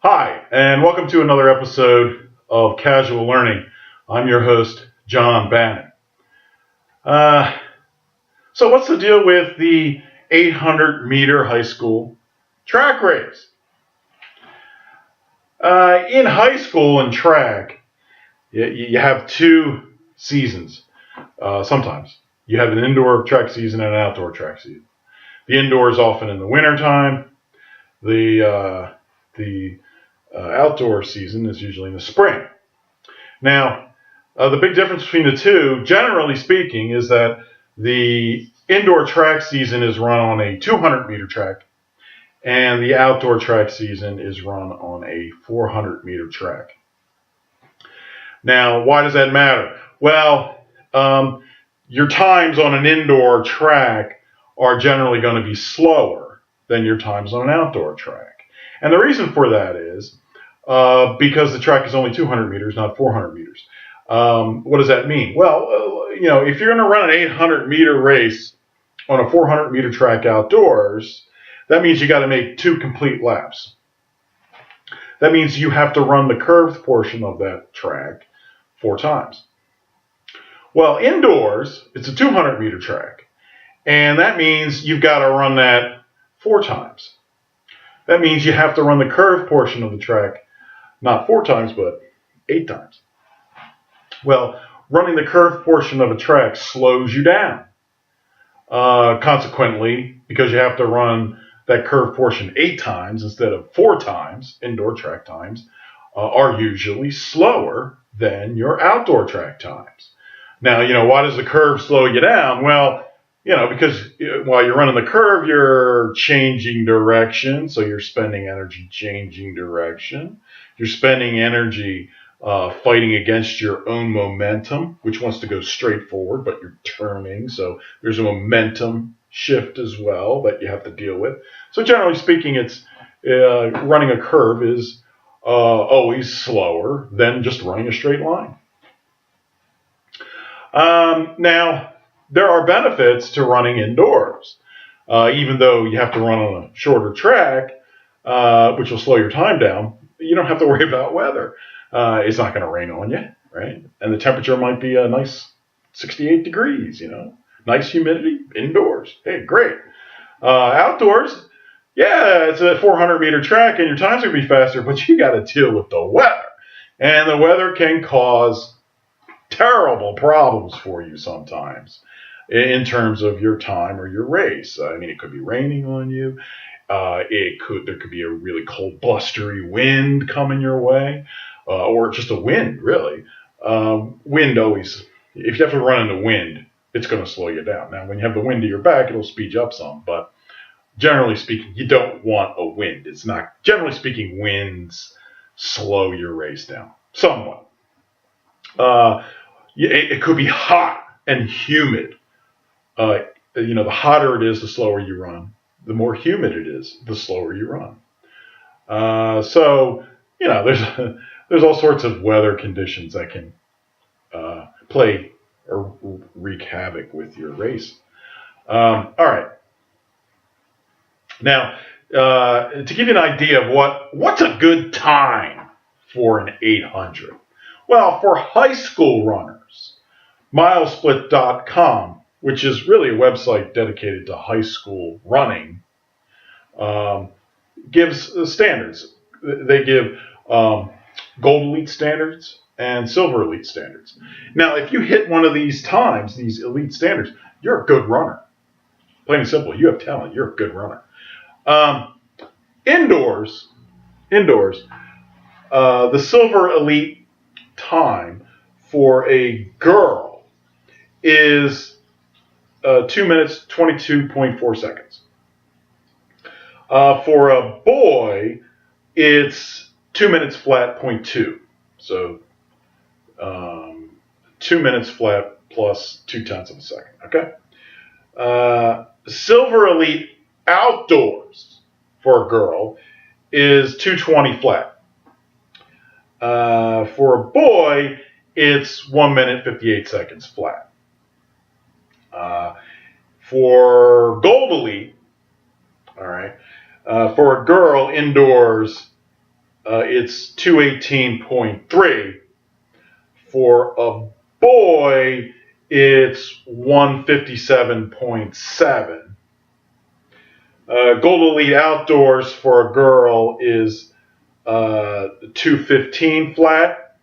Hi, and welcome to another episode of Casual Learning. I'm your host, John Bannan. So what's the deal with the 800-meter high school track race? In high school and track, you have two seasons. Sometimes you have an indoor track season and an outdoor track season. The indoor is often in the wintertime. The outdoor season is usually in the spring. Now, the big difference between the two, generally speaking, is that the indoor track season is run on a 200-meter track, and the outdoor track season is run on a 400-meter track. Now, why does that matter? Well, your times on an indoor track are generally going to be slower than your times on an outdoor track. And the reason for that is because the track is only 200 meters, not 400 meters. What does that mean? Well, if you're going to run an 800-meter race on a 400-meter track outdoors, that means you got to make 2 complete laps. That means you have to run the curved portion of that track 4 times. Well, indoors, it's a 200-meter track, and that means you've got to run that 4 times. That means you have to run the curved portion of the track not 4 times, but 8 times. Well, running the curved portion of a track slows you down. Consequently, because you have to run that curved portion 8 times instead of 4 times, indoor track times are usually slower than your outdoor track times. Now, why does the curve slow you down? Well, because while you're running the curve, you're changing direction, so you're spending energy changing direction. You're spending energy fighting against your own momentum, which wants to go straight forward, but you're turning, so there's a momentum shift as well that you have to deal with. So generally speaking, it's running a curve is always slower than just running a straight line. Now, there are benefits to running indoors. Even though you have to run on a shorter track, which will slow your time down, you don't have to worry about weather. It's not going to rain on you, right? And the temperature might be a nice 68 degrees, Nice humidity indoors. Hey, great. Outdoors, yeah, it's a 400-meter track, and your time's going to be faster, but you got to deal with the weather. And the weather can cause terrible problems for you sometimes in terms of your time or your race. It could be raining on you. There could be a really cold, blustery wind coming your way, or just a wind, really. Wind always, if you have to run into wind, it's going to slow you down. Now, when you have the wind to your back, it'll speed you up some, but generally speaking, you don't want a wind. It's not, generally speaking, winds slow your race down somewhat. It could be hot and humid. The hotter it is, the slower you run. The more humid it is, the slower you run. There's all sorts of weather conditions that can play or wreak havoc with your race. All right. Now, to give you an idea of what's a good time for an 800. Well, for high school runners, MileSplitcom, which is really a website dedicated to high school running, gives standards. They give gold elite standards and silver elite standards. Now, if you hit one of these times, these elite standards, you're a good runner. Plain and simple, you have talent. You're a good runner. Indoors, the silver elite time for a girl is 2 minutes, 22.4 seconds. For a boy, it's 2 minutes flat, 0.2. So 2 minutes flat plus 0.2 of a second. Okay. Silver elite outdoors for a girl is 2:20 flat. For a boy, it's 1 minute 58 seconds flat. For gold elite, all right, for a girl indoors, it's 218.3. For a boy, it's 157.7. Gold Elite Outdoors for a girl is 215 flat,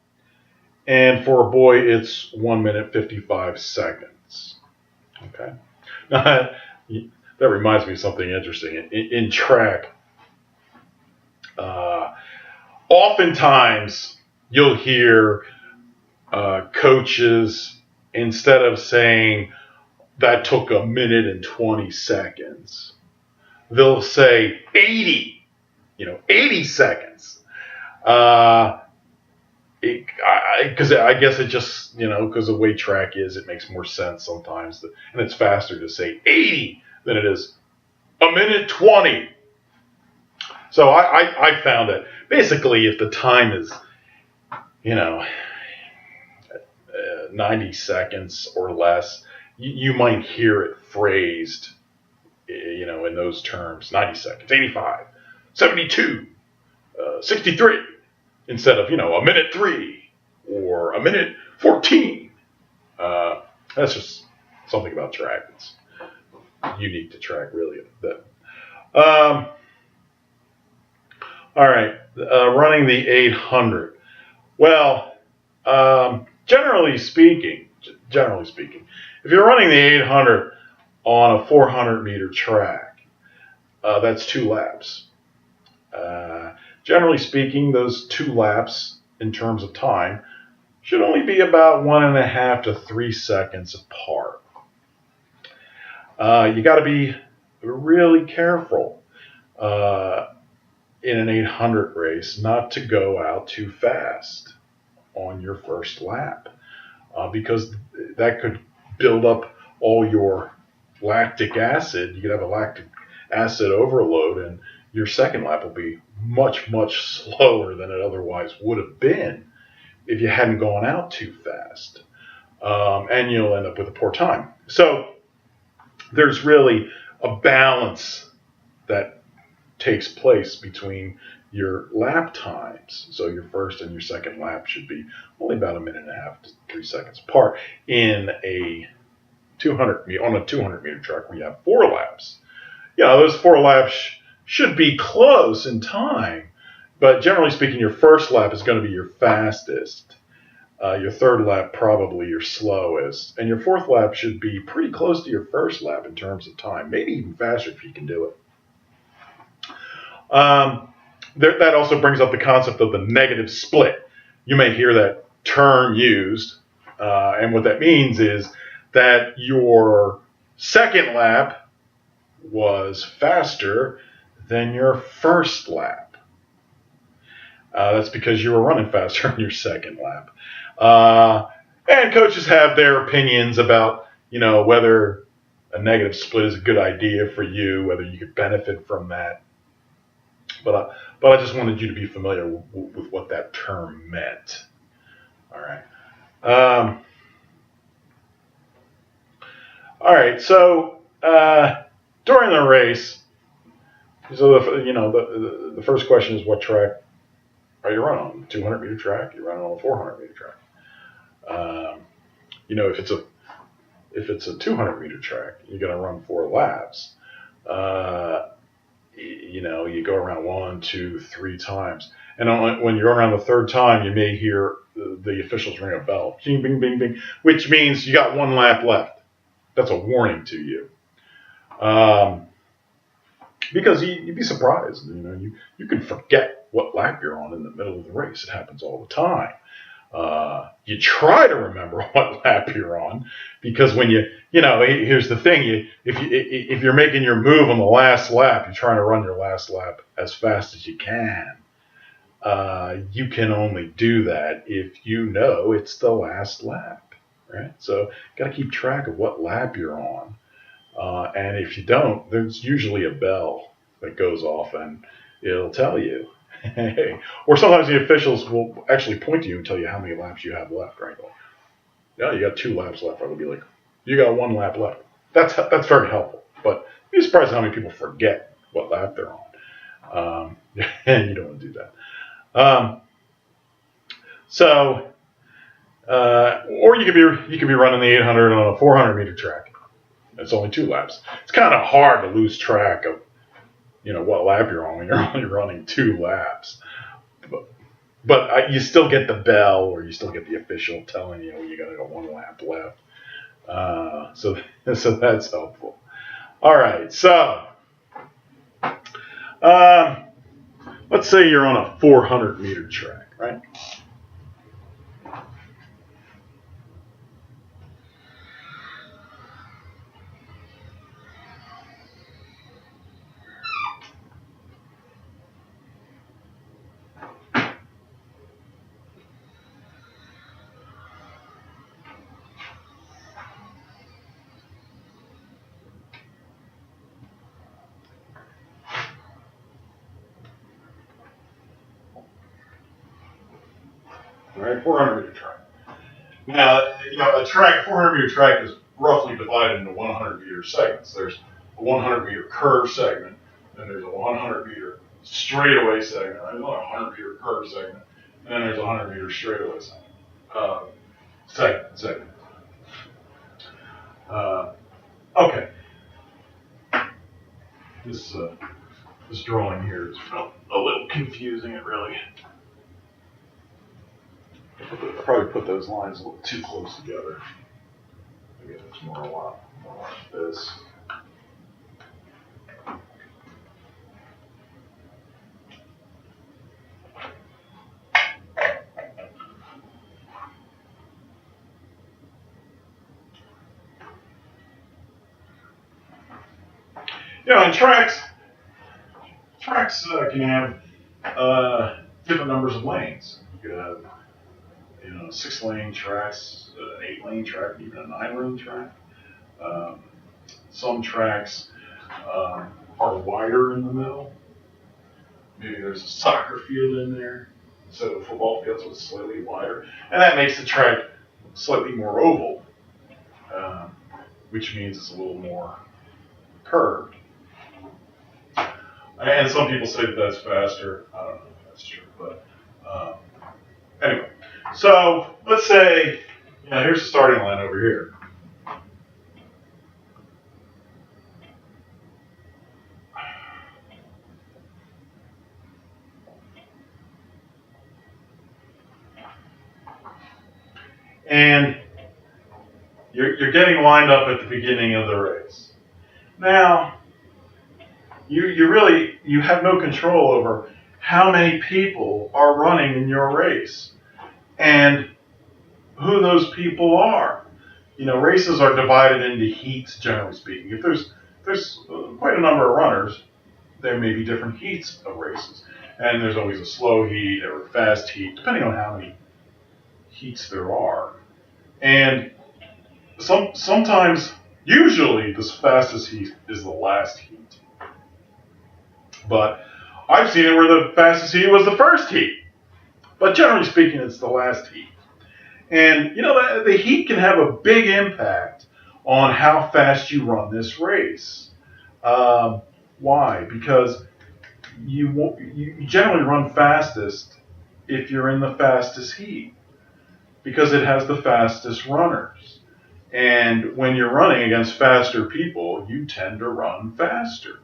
and for a boy, it's 1 minute 55 seconds. Okay, that reminds me of something interesting. In track, oftentimes you'll hear coaches, instead of saying that took 1 minute and 20 seconds, they'll say 80, 80 seconds. Because I guess it just, because the way track is, it makes more sense sometimes. And it's faster to say 80 than it is 1 minute 20. So I found that basically if the time is, 90 seconds or less, you might hear it phrased, in those terms: 90 seconds, 85, 72, 63, instead of, 1 minute 3 or 1 minute 14. That's just something about track that's unique to track, really. All right, running the 800. Well, generally speaking, if you're running the 800 on a 400-meter track, that's 2 laps. Generally speaking, those 2 laps, in terms of time, should only be about 1.5 to 3 seconds apart. You got to be really careful in an 800 race not to go out too fast on your first lap, because that could build up all your lactic acid. You could have a lactic acid overload, and your second lap will be much, much slower than it otherwise would have been if you hadn't gone out too fast. And you'll end up with a poor time. So there's really a balance that takes place between your lap times. So your first and your second lap should be only about 1.5 to 3 seconds apart on a 200-meter track where you have 4 laps. Those 4 laps should be close in time, but generally speaking, your first lap is going to be your fastest. Your third lap probably your slowest, and your fourth lap should be pretty close to your first lap in terms of time, maybe even faster if you can do it. That also brings up the concept of the negative split. You may hear that term used, and what that means is that your second lap was faster than your first lap. That's because you were running faster on your second lap. And coaches have their opinions about, whether a negative split is a good idea for you, whether you could benefit from that. But I just wanted you to be familiar with what that term meant. All right. All right. So during the race, so the first question is, what track are you running on? 200-meter track? You're running on a 400-meter track. If it's a 200-meter track, you're going to run 4 laps. You go around 1, 2, 3 times, and when you're around the third time, you may hear the officials ring a bell, bing, bing, bing, bing, which means you got 1 lap left. That's a warning to you, because you'd be surprised. You can forget what lap you're on in the middle of the race. It happens all the time. You try to remember what lap you're on, because when here's the thing: if you're making your move on the last lap, you're trying to run your last lap as fast as you can. You can only do that if you know it's the last lap, right? So got to keep track of what lap you're on, and if you don't, there's usually a bell that goes off and it'll tell you. Or sometimes the officials will actually point to you and tell you how many laps you have left, right? You got 2 laps left. I'll be like, you got 1 lap left. That's very helpful. But you'd be surprised how many people forget what lap they're on. And you don't want to do that. Um, so, or you could be running the 800 on a 400 meter track. It's only 2 laps. It's kind of hard to lose track of what lap you're on when you're only running 2 laps. But you still get the bell, or you still get the official telling you got 1 lap left. So that's helpful. All right, so let's say you're on a 400 meter track, right? All right, 400 meter track. Now, a 400 meter track is roughly divided into 100 meter segments. There's a 100 meter curve segment, then there's a 100 meter straightaway segment, right? Another 100 meter curve segment, and then there's a 100 meter straightaway segment. Okay. This drawing here is a little confusing. It really. I probably put those lines a little too close together. I guess it's more like this. And tracks can have different numbers of lanes. You could have 6-lane tracks, an 8-lane track, even a 9-lane track. Some tracks are wider in the middle. Maybe there's a soccer field in there instead of a football field, so it's slightly wider, and that makes the track slightly more oval, which means it's a little more curved. And some people say that that's faster. I don't know if that's true, but anyway. So let's say, here's the starting line over here. And you're getting lined up at the beginning of the race. Now, you have no control over how many people are running in your race and who those people are. Races are divided into heats, generally speaking. If there's quite a number of runners, there may be different heats of races. And there's always a slow heat or a fast heat, depending on how many heats there are. And sometimes, usually, the fastest heat is the last heat. But I've seen it where the fastest heat was the first heat. But generally speaking, it's the last heat. And, the heat can have a big impact on how fast you run this race. Why? Because you generally run fastest if you're in the fastest heat, because it has the fastest runners. And when you're running against faster people, you tend to run faster.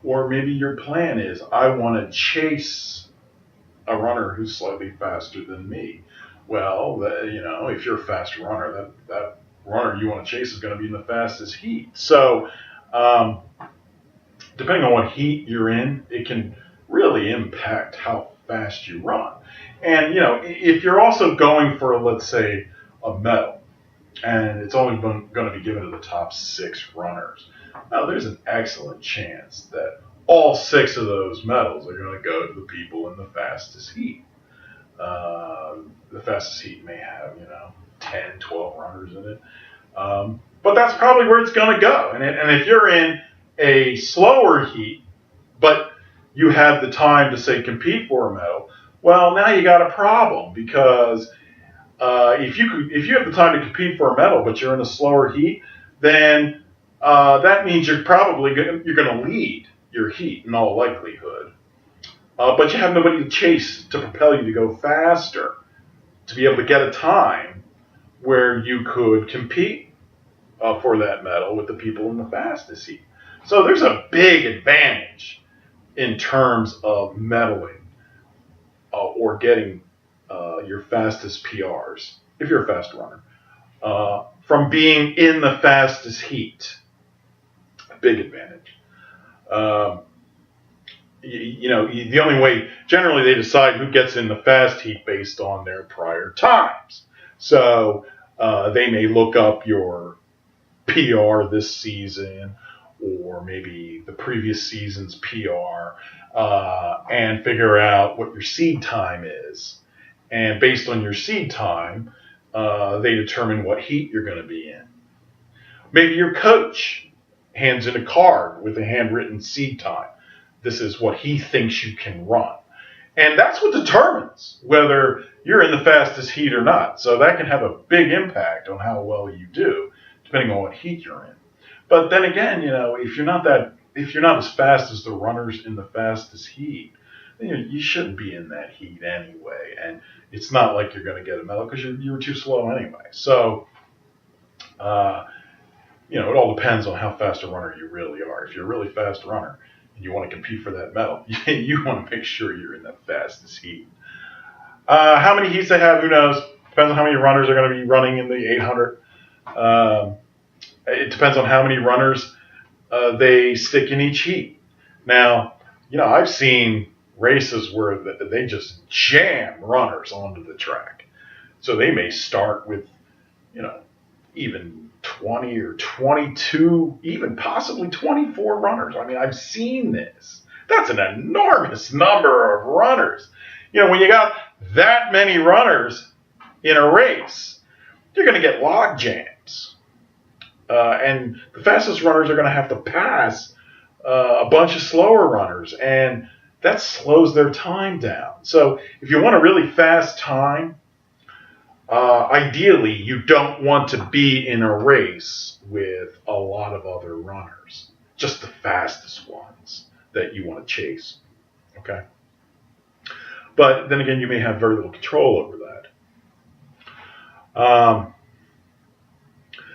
Or maybe your plan is, I want to chase a runner who's slightly faster than me. Well, if you're a fast runner, that runner you want to chase is going to be in the fastest heat. So, depending on what heat you're in, it can really impact how fast you run. And, if you're also going for, let's say, a medal, and it's only going to be given to the top 6 runners, now there's an excellent chance that all 6 of those medals are going to go to the people in the fastest heat. The fastest heat may have, 10, 12 runners in it. But that's probably where it's going to go. And if you're in a slower heat, but you have the time to, say, compete for a medal, well, now you got a problem, because if you have the time to compete for a medal, but you're in a slower heat, then that means you're going to lead your heat in all likelihood. but you have nobody to chase to propel you to go faster, to be able to get a time where you could compete for that medal with the people in the fastest heat. So there's a big advantage in terms of medaling or getting your fastest PRs, if you're a fast runner, from being in the fastest heat. A big advantage. The only way, generally they decide who gets in the fast heat based on their prior times. So they may look up your PR this season or maybe the previous season's PR and figure out what your seed time is. And based on your seed time, they determine what heat you're going to be in. Maybe your coach hands in a card with a handwritten seed time. This is what he thinks you can run. And that's what determines whether you're in the fastest heat or not. So that can have a big impact on how well you do, depending on what heat you're in. But then again, if you're not as fast as the runners in the fastest heat, then you shouldn't be in that heat anyway. And it's not like you're going to get a medal because you were too slow anyway. So, it all depends on how fast a runner you really are. If you're a really fast runner and you want to compete for that medal, you want to make sure you're in the fastest heat. How many heats they have, who knows? Depends on how many runners are going to be running in the 800. It depends on how many runners they stick in each heat. Now, I've seen races where they just jam runners onto the track. So they may start with, even 20 or 22, even possibly 24 runners. I mean, I've seen this. That's an enormous number of runners. When you got that many runners in a race, you're going to get log jams. And the fastest runners are going to have to pass a bunch of slower runners, and that slows their time down. So if you want a really fast time, ideally you don't want to be in a race with a lot of other runners, just the fastest ones that you want to chase. Okay? But then again, you may have very little control over that.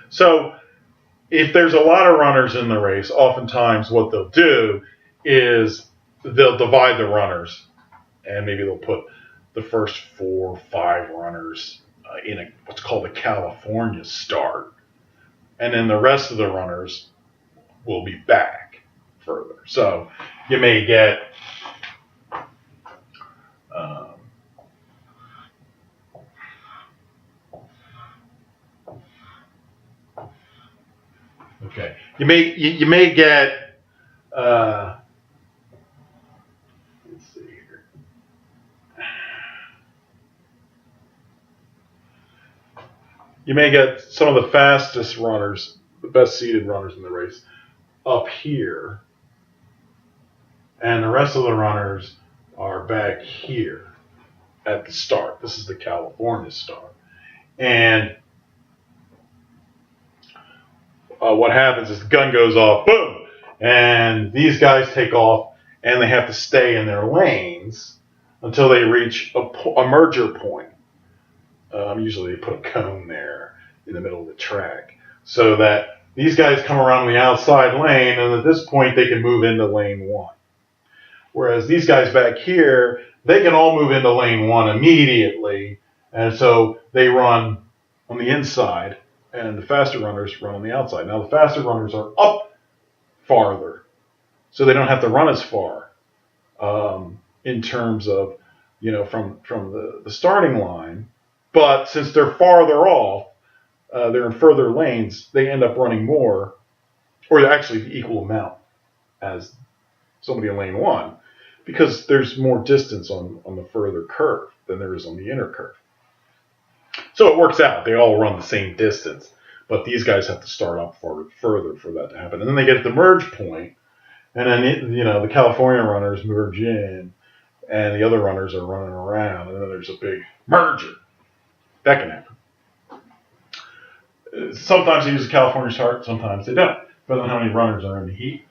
So if there's a lot of runners in the race, oftentimes what they'll do is they'll divide the runners, and maybe they'll put the first 4 or 5 runners in what's called a California start, and then the rest of the runners will be back further. So you may get you may get let's see here. You may get some of the fastest runners, the best seeded runners in the race, up here, and the rest of the runners are back here at the start. This is the California start. And what happens is the gun goes off, boom, and these guys take off, and they have to stay in their lanes until they reach a merger point. Usually they put a cone there in the middle of the track so that these guys come around the outside lane, and at this point they can move into lane 1. Whereas these guys back here, they can all move into lane 1 immediately, and so they run on the inside, and the faster runners run on the outside. Now the faster runners are up farther, so they don't have to run as far in terms of, from the starting line. But since they're farther off, they're in further lanes, they end up running more, or actually the equal amount as somebody in lane 1, because there's more distance on the further curve than there is on the inner curve. So it works out. They all run the same distance, but these guys have to start up further for that to happen. And then they get to the merge point, and then the California runners merge in, and the other runners are running around, and then there's a big merger. That can happen. Sometimes they use a California start, sometimes they don't, depending on how many runners are in the heat.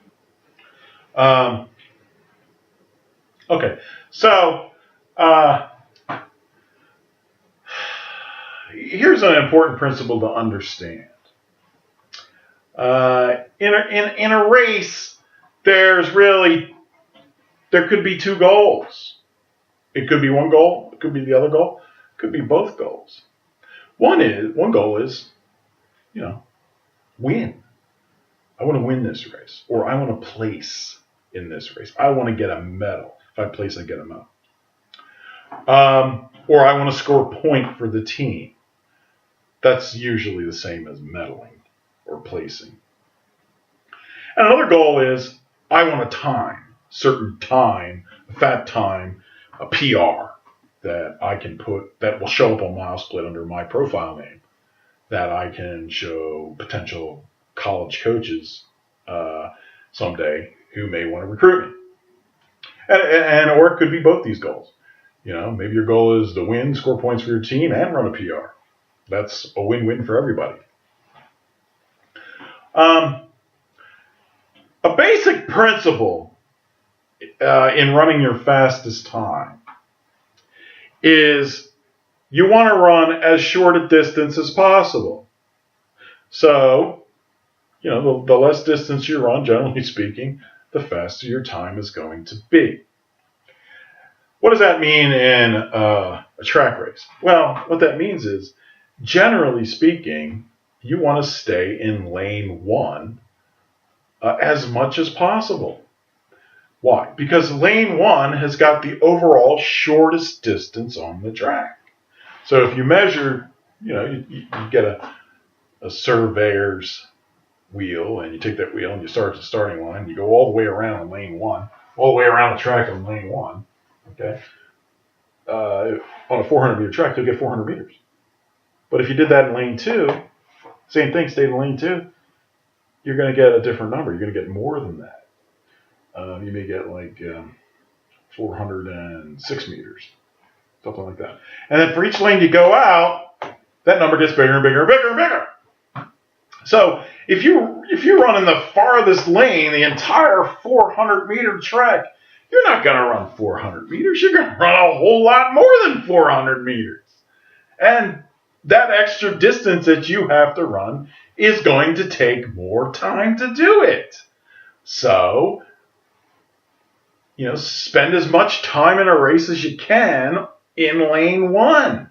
Okay, so uh, here's an important principle to understand. In a race, there could be two goals. It could be one goal. It could be the other goal. It could be both goals. One goal is, win. I want to win this race, or I want to place in this race. I want to get a medal. If I place, I get a medal. Or I want to score a point for the team. That's usually the same as medaling or placing. And another goal is I want a certain time, a fat time, a PR that I can put, that will show up on MileSplit under my profile name, that I can show potential college coaches someday who may want to recruit me. Or it could be both these goals. Maybe your goal is to win, score points for your team, and run a PR. That's a win-win for everybody. A basic principle in running your fastest time is you want to run as short a distance as possible. So, the less distance you run, generally speaking, the faster your time is going to be. What does that mean in a track race? Well, what that means is, generally speaking, you want to stay in lane 1 as much as possible. Why? Because lane 1 has got the overall shortest distance on the track. So if you measure, you get a surveyor's wheel, and you take that wheel and you start at the starting line, and you go all the way around in lane 1, all the way around the track in lane 1, okay? On a 400-meter track, you'll get 400 meters. But if you did that in lane 2, same thing, stayed in lane 2, you're going to get a different number. You're going to get more than that. You may get like 406 meters, something like that. And then for each lane you go out, that number gets bigger and bigger and bigger and bigger. So if you run in the farthest lane, the entire 400-meter track, you're not going to run 400 meters. You're going to run a whole lot more than 400 meters. And that extra distance that you have to run is going to take more time to do it. So, spend as much time in a race as you can in lane 1.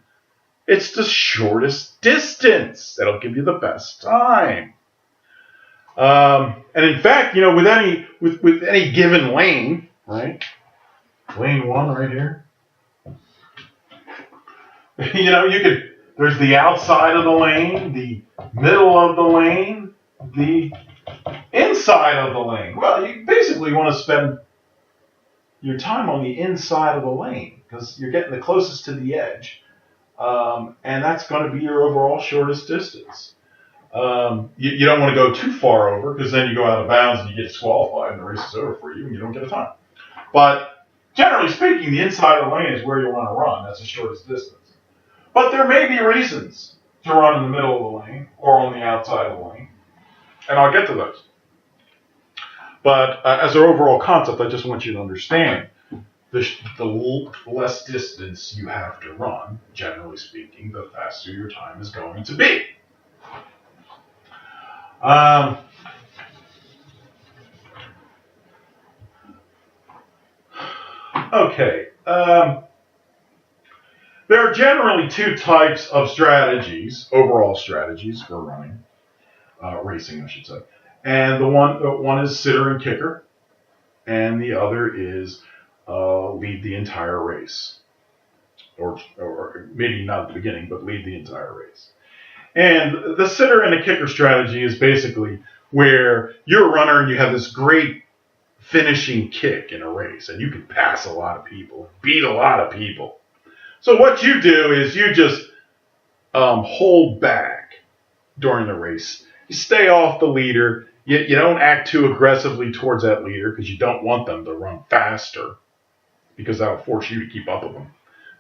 It's the shortest distance. That'll give you the best time. And in fact, with any given lane, right? Lane 1 right here. There's the outside of the lane, the middle of the lane, the inside of the lane. Well, you basically want to spend your time on the inside of the lane because you're getting the closest to the edge. And that's going to be your overall shortest distance. You don't want to go too far over because then you go out of bounds and you get disqualified and the race is over for you and you don't get a time. But generally speaking, the inside of the lane is where you want to run. That's the shortest distance. But there may be reasons to run in the middle of the lane or on the outside of the lane. And I'll get to those. But as an overall concept, I just want you to understand the less distance you have to run, generally speaking, the faster your time is going to be. Okay. There are generally two types of strategies, overall strategies for running, racing, I should say. And the one is sitter and kicker, and the other is lead the entire race, or maybe not at the beginning, but lead the entire race. And the sitter and the kicker strategy is basically where you're a runner and you have this great finishing kick in a race, and you can pass a lot of people, beat a lot of people. So what you do is you just hold back during the race. You stay off the leader. You don't act too aggressively towards that leader because you don't want them to run faster because that'll force you to keep up with them.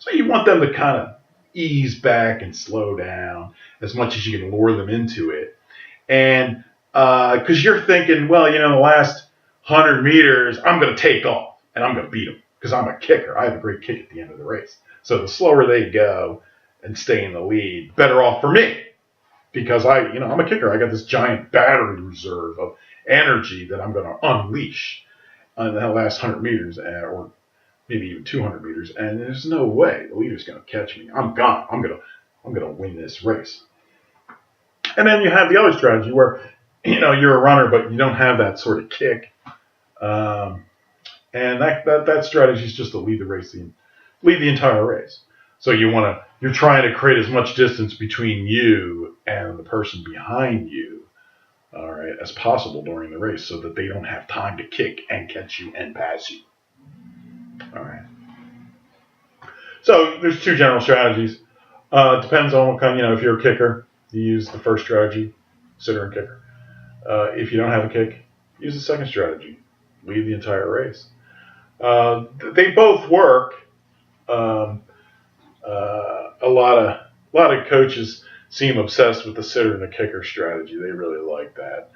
So you want them to kind of ease back and slow down as much as you can lure them into it. And because you're thinking, well, the last 100 meters, I'm going to take off and I'm going to beat them because I'm a kicker. I have a great kick at the end of the race. So the slower they go and stay in the lead, better off for me. Because I'm a kicker. I got this giant battery reserve of energy that I'm going to unleash on that last 100 meters or maybe even 200 meters. And there's no way the leader's going to catch me. I'm gone. I'm going to win this race. And then you have the other strategy where, you're a runner, but you don't have that sort of kick. And that strategy is just to lead the entire race. So you're trying to create as much distance between you and the person behind you, all right, as possible during the race, so that they don't have time to kick and catch you and pass you. All right. So there's two general strategies. It depends on what kind. If you're a kicker, you use the first strategy, sitter and kicker. If you don't have a kick, use the second strategy, lead the entire race. They both work. A lot of coaches seem obsessed with the sitter and the kicker strategy. They really like that.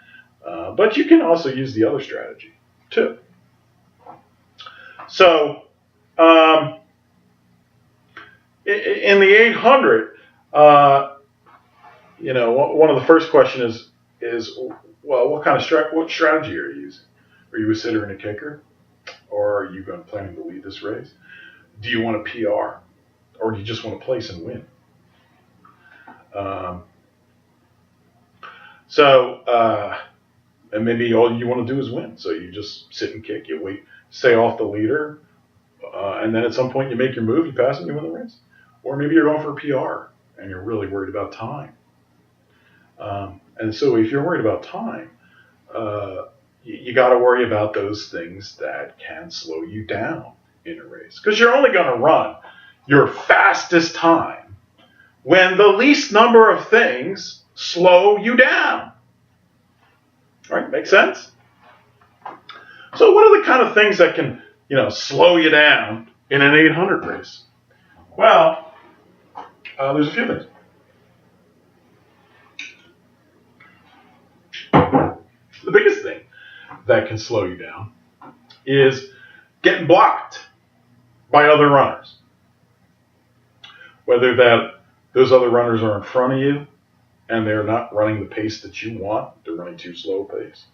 But you can also use the other strategy too. So in the 800, one of the first questions is well, what strategy are you using? Are you a sitter and a kicker, or are you planning to lead this race? Do you want a PR, or do you just want to place and win? And maybe all you want to do is win. So you just sit and kick. You wait, stay off the leader, and then at some point you make your move, you pass and you win the race. Or maybe you're going for a PR and you're really worried about time. And so if you're worried about time, you got to worry about those things that can slow you down in a race. Because you're only going to run your fastest time when the least number of things slow you down. All right, make sense? So what are the kind of things that can, slow you down in an 800 race? Well, there's a few things. The biggest thing that can slow you down is getting blocked by other runners. Whether those other runners are in front of you and they're not running the pace that you want, they're running too slow a pace.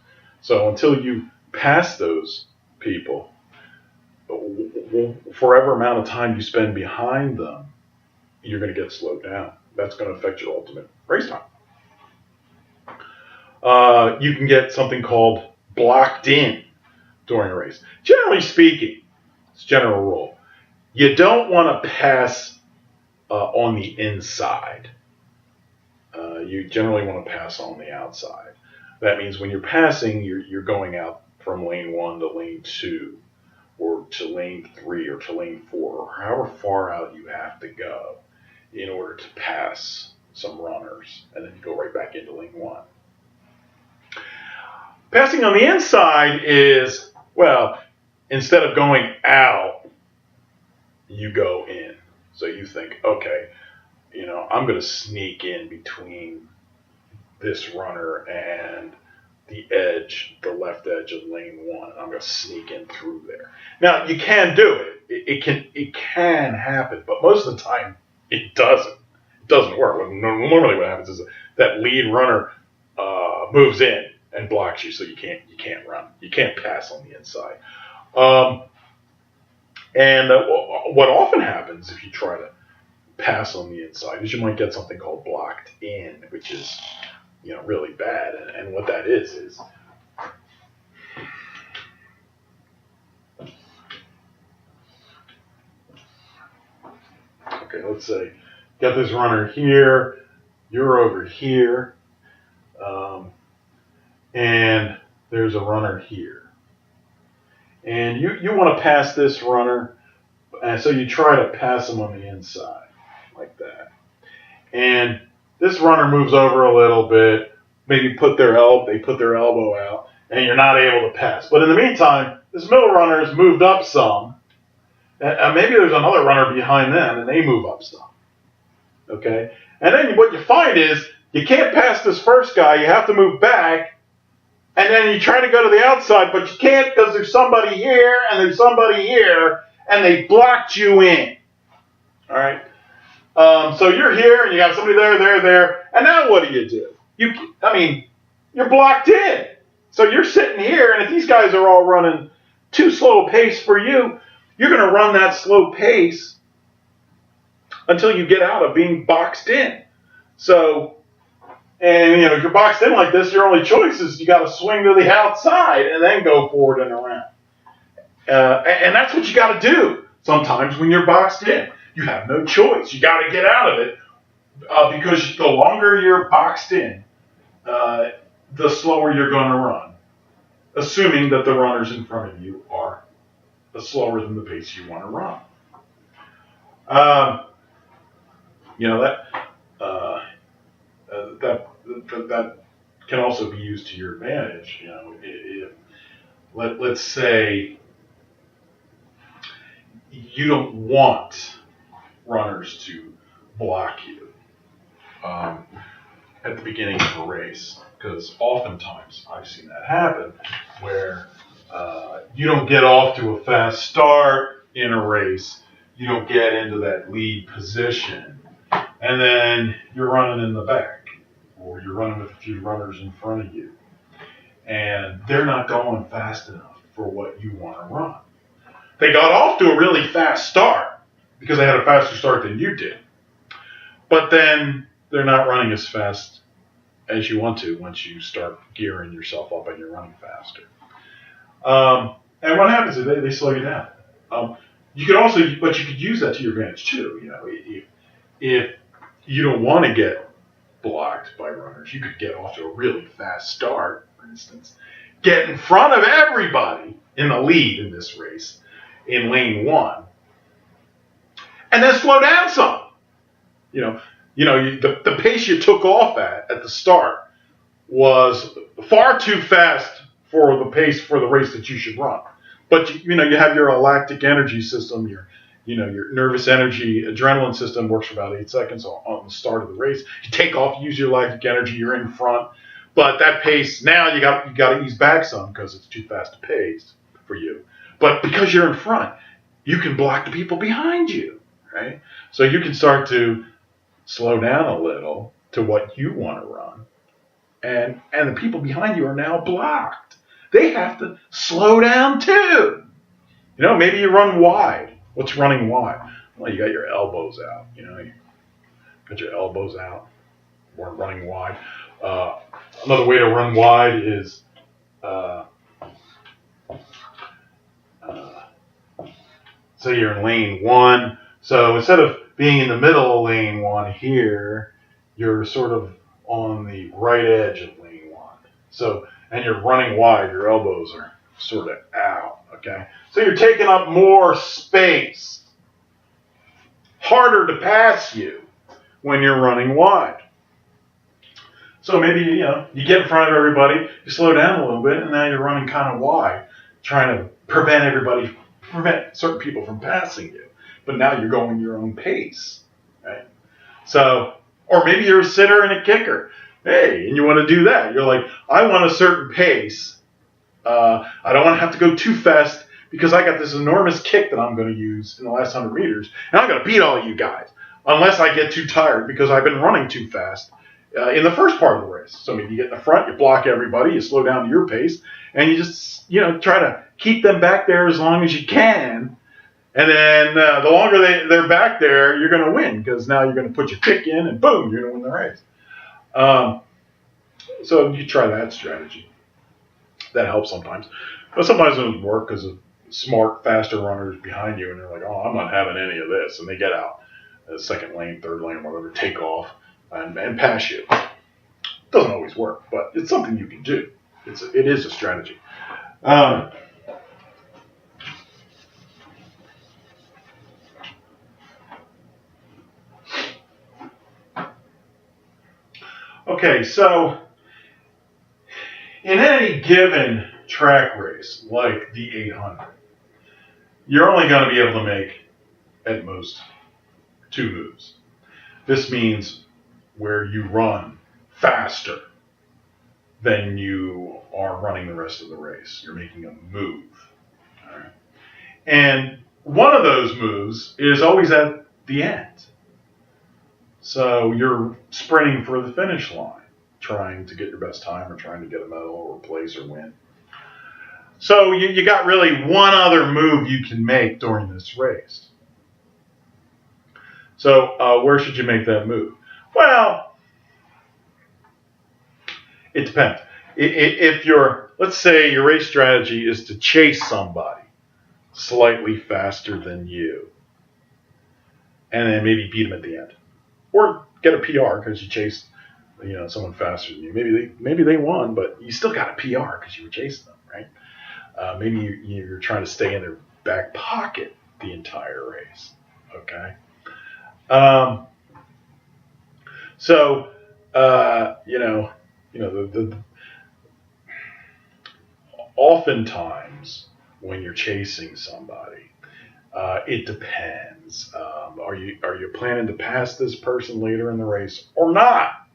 So until you pass those people, forever amount of time you spend behind them, you're going to get slowed down. That's going to affect your ultimate race time. You can get something called blocked in during a race. Generally speaking, it's a general rule. You don't want to pass on the inside. You generally want to pass on the outside. That means when you're passing, you're going out from lane 1 to lane 2, or to lane 3, or to lane 4, or however far out you have to go in order to pass some runners, and then you go right back into lane 1. Passing on the inside is, well, instead of going out, you go in. So you think, okay, I'm going to sneak in between this runner and the left edge of lane 1. I'm going to sneak in through there. Now, you can do it. It can happen, but most of the time it doesn't. It doesn't work. Normally what happens is that lead runner moves in and blocks you, so you can't run. You can't pass on the inside. And what often happens if you try to pass on the inside is you might get something called blocked in, which is really bad. And what that is okay, let's say got this runner here, you're over here, and there's a runner here. And you want to pass this runner, and so you try to pass him on the inside, like that. And this runner moves over a little bit, maybe they put their elbow out, and you're not able to pass. But in the meantime, this middle runner has moved up some, and maybe there's another runner behind them, and they move up some. Okay? And then what you find is you can't pass this first guy, you have to move back, and then you try to go to the outside, but you can't because there's somebody here and there's somebody here, and they blocked you in. All right. So you're here and you have somebody there, and now what do? You're blocked in. So you're sitting here, and if these guys are all running too slow a pace for you, you're going to run that slow pace until you get out of being boxed in. So, and if you're boxed in like this, your only choice is you got to swing to the outside and then go forward and around. And that's what you got to do sometimes when you're boxed in. You have no choice. You got to get out of it because the longer you're boxed in, the slower you're going to run, assuming that the runners in front of you are slower than the pace you want to run. That can also be used to your advantage. Let's say you don't want runners to block you at the beginning of a race, because oftentimes I've seen that happen where you don't get off to a fast start in a race, you don't get into that lead position, and then you're running in the back, or you're running with a few runners in front of you, and they're not going fast enough for what you want to run. They got off to a really fast start because they had a faster start than you did, but then they're not running as fast as you want to once you start gearing yourself up and you're running faster. And what happens is they slow you down. You could use that to your advantage too. If you don't want to get blocked by runners, you could get off to a really fast start, for instance, get in front of everybody in the lead in this race in lane 1, and then slow down some. The pace you took off at the start was far too fast for the pace for the race that you should run. But you have your lactic energy system, your nervous energy, adrenaline system works for about 8 seconds on the start of the race. You take off, use your lactic energy, you're in front. But that pace now you got to ease back some because it's too fast a pace for you. But because you're in front, you can block the people behind you, right? So you can start to slow down a little to what you want to run, and the people behind you are now blocked. They have to slow down too. Maybe you run wide. What's running wide? Well, you got your elbows out. You got your elbows out. We're running wide. Another way to run wide is say you're in lane 1. So instead of being in the middle of lane 1 here, you're sort of on the right edge of lane 1. So, and you're running wide, your elbows are sort of out, okay? So you're taking up more space. Harder to pass you when you're running wide. So maybe, you get in front of everybody, you slow down a little bit, and now you're running kind of wide, trying to prevent certain people from passing you. But now you're going your own pace, right? So, or maybe you're a sitter and a kicker. Hey, and you want to do that. You're like, I want a certain pace. I don't want to have to go too fast because I got this enormous kick that I'm going to use in the last 100 meters, and I'm going to beat all you guys unless I get too tired because I've been running too fast in the first part of the race. So maybe you get in the front, you block everybody, you slow down to your pace, and you just try to keep them back there as long as you can. And then the longer they're back there, you're going to win because now you're going to put your kick in and boom, you're going to win the race. So you try that strategy. That helps sometimes. But sometimes it doesn't work because of smart, faster runners behind you and they're like, oh, I'm not having any of this. And they get out second lane, third lane, whatever, take off and pass you. It doesn't always work, but it's something you can do. It is a strategy. Okay, so in any given track race, like the 800, you're only going to be able to make, at most, 2 moves. This means where you run faster than you are running the rest of the race. You're making a move. All right? And one of those moves is always at the end. So you're sprinting for the finish line, trying to get your best time or trying to get a medal or place or win. So you got really one other move you can make during this race. So where should you make that move? Well, it depends. If let's say your race strategy is to chase somebody slightly faster than you, and then maybe beat them at the end, or get a PR because you chased, someone faster than you. Maybe they won, but you still got a PR because you were chasing them, right? Maybe you're trying to stay in their back pocket the entire race. Okay. So oftentimes when you're chasing somebody, it depends. Are you planning to pass this person later in the race or not?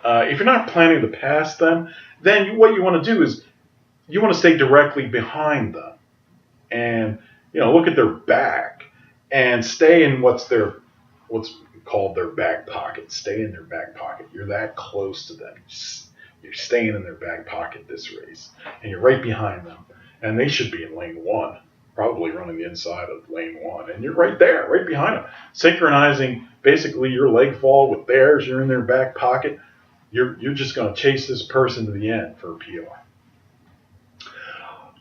If you're not planning to pass them, then what you want to do is you want to stay directly behind them, and look at their back and stay in what's called their back pocket. Stay in their back pocket. You're that close to them. You're staying in their back pocket this race, and you're right behind them, and they should be in lane 1. Probably running the inside of lane 1, and you're right there, right behind them, synchronizing basically your leg fall with theirs. You're in their back pocket. You're just going to chase this person to the end for a PR.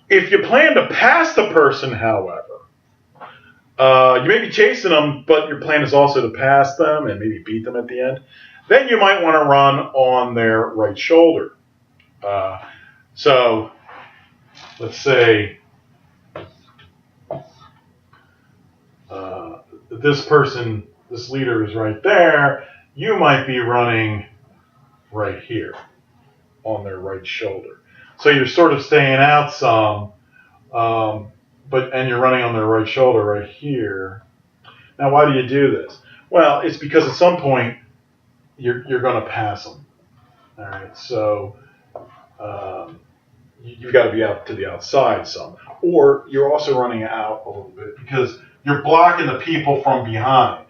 If you plan to pass the person, however, you may be chasing them, but your plan is also to pass them and maybe beat them at the end. Then you might want to run on their right shoulder. So let's say this leader is right there. You might be running right here on their right shoulder. So you're sort of staying out some, and you're running on their right shoulder right here. Now, why do you do this? Well, it's because at some point you're going to pass them. All right, so you've got to be out to the outside some, or you're also running out a little bit because you're blocking the people from behind.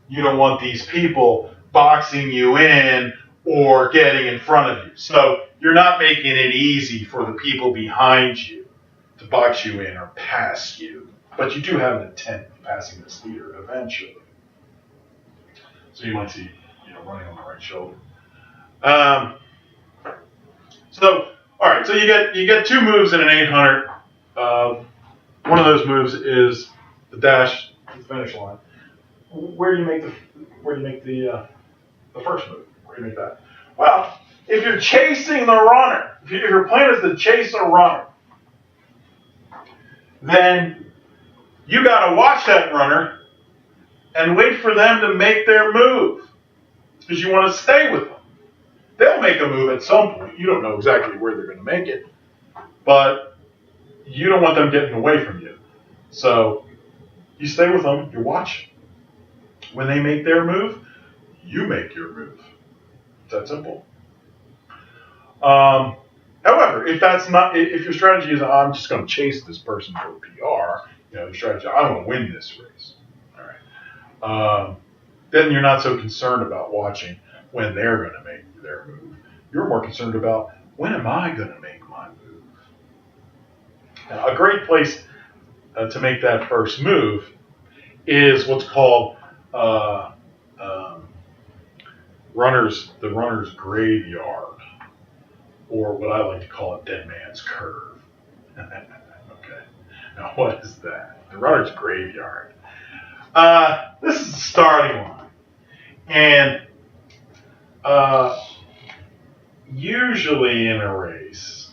You don't want these people boxing you in or getting in front of you. So you're not making it easy for the people behind you to box you in or pass you. But you do have an intent of passing this leader eventually. So you might see, running on the right shoulder. All right. So you get 2 moves in an 800. One of those moves is the dash to the finish line. Where do you make the first move? Where do you make that? Well, if you're chasing the runner, if your plan is to chase a runner, then you got to watch that runner and wait for them to make their move because you want to stay with them. They'll make a move at some point. You don't know exactly where they're going to make it, but you don't want them getting away from you. So you stay with them, you watch. When they make their move, you make your move. It's that simple. However, if your strategy is I'm just going to chase this person for a PR, your strategy I want to win this race. All right. Then you're not so concerned about watching when they're going to make their move. You're more concerned about when am I going to make my move. Now, a great place to make that first move is what's called the runner's graveyard, or what I like to call a dead man's curve. Okay. Now, what is that? The runner's graveyard. This is the starting line, and usually in a race,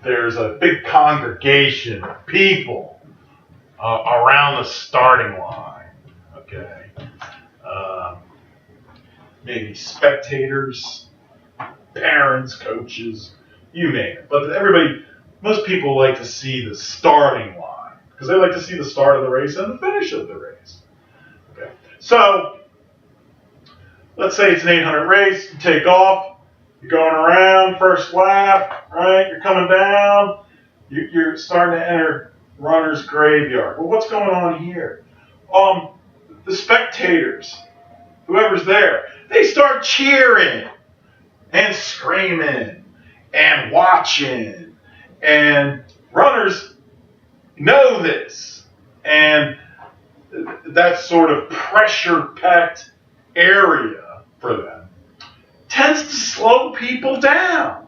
there's a big congregation of people around the starting line. Okay. Maybe spectators, parents, coaches, you name it. But most people like to see the starting line because they like to see the start of the race and the finish of the race. Okay. So let's say it's an 800 race. You take off. You're going around, first lap, right? You're coming down. You're starting to enter runner's graveyard. Well, what's going on here? The spectators, whoever's there, they start cheering and screaming and watching, and runners know this, and that sort of pressure-packed area for them tends to slow people down.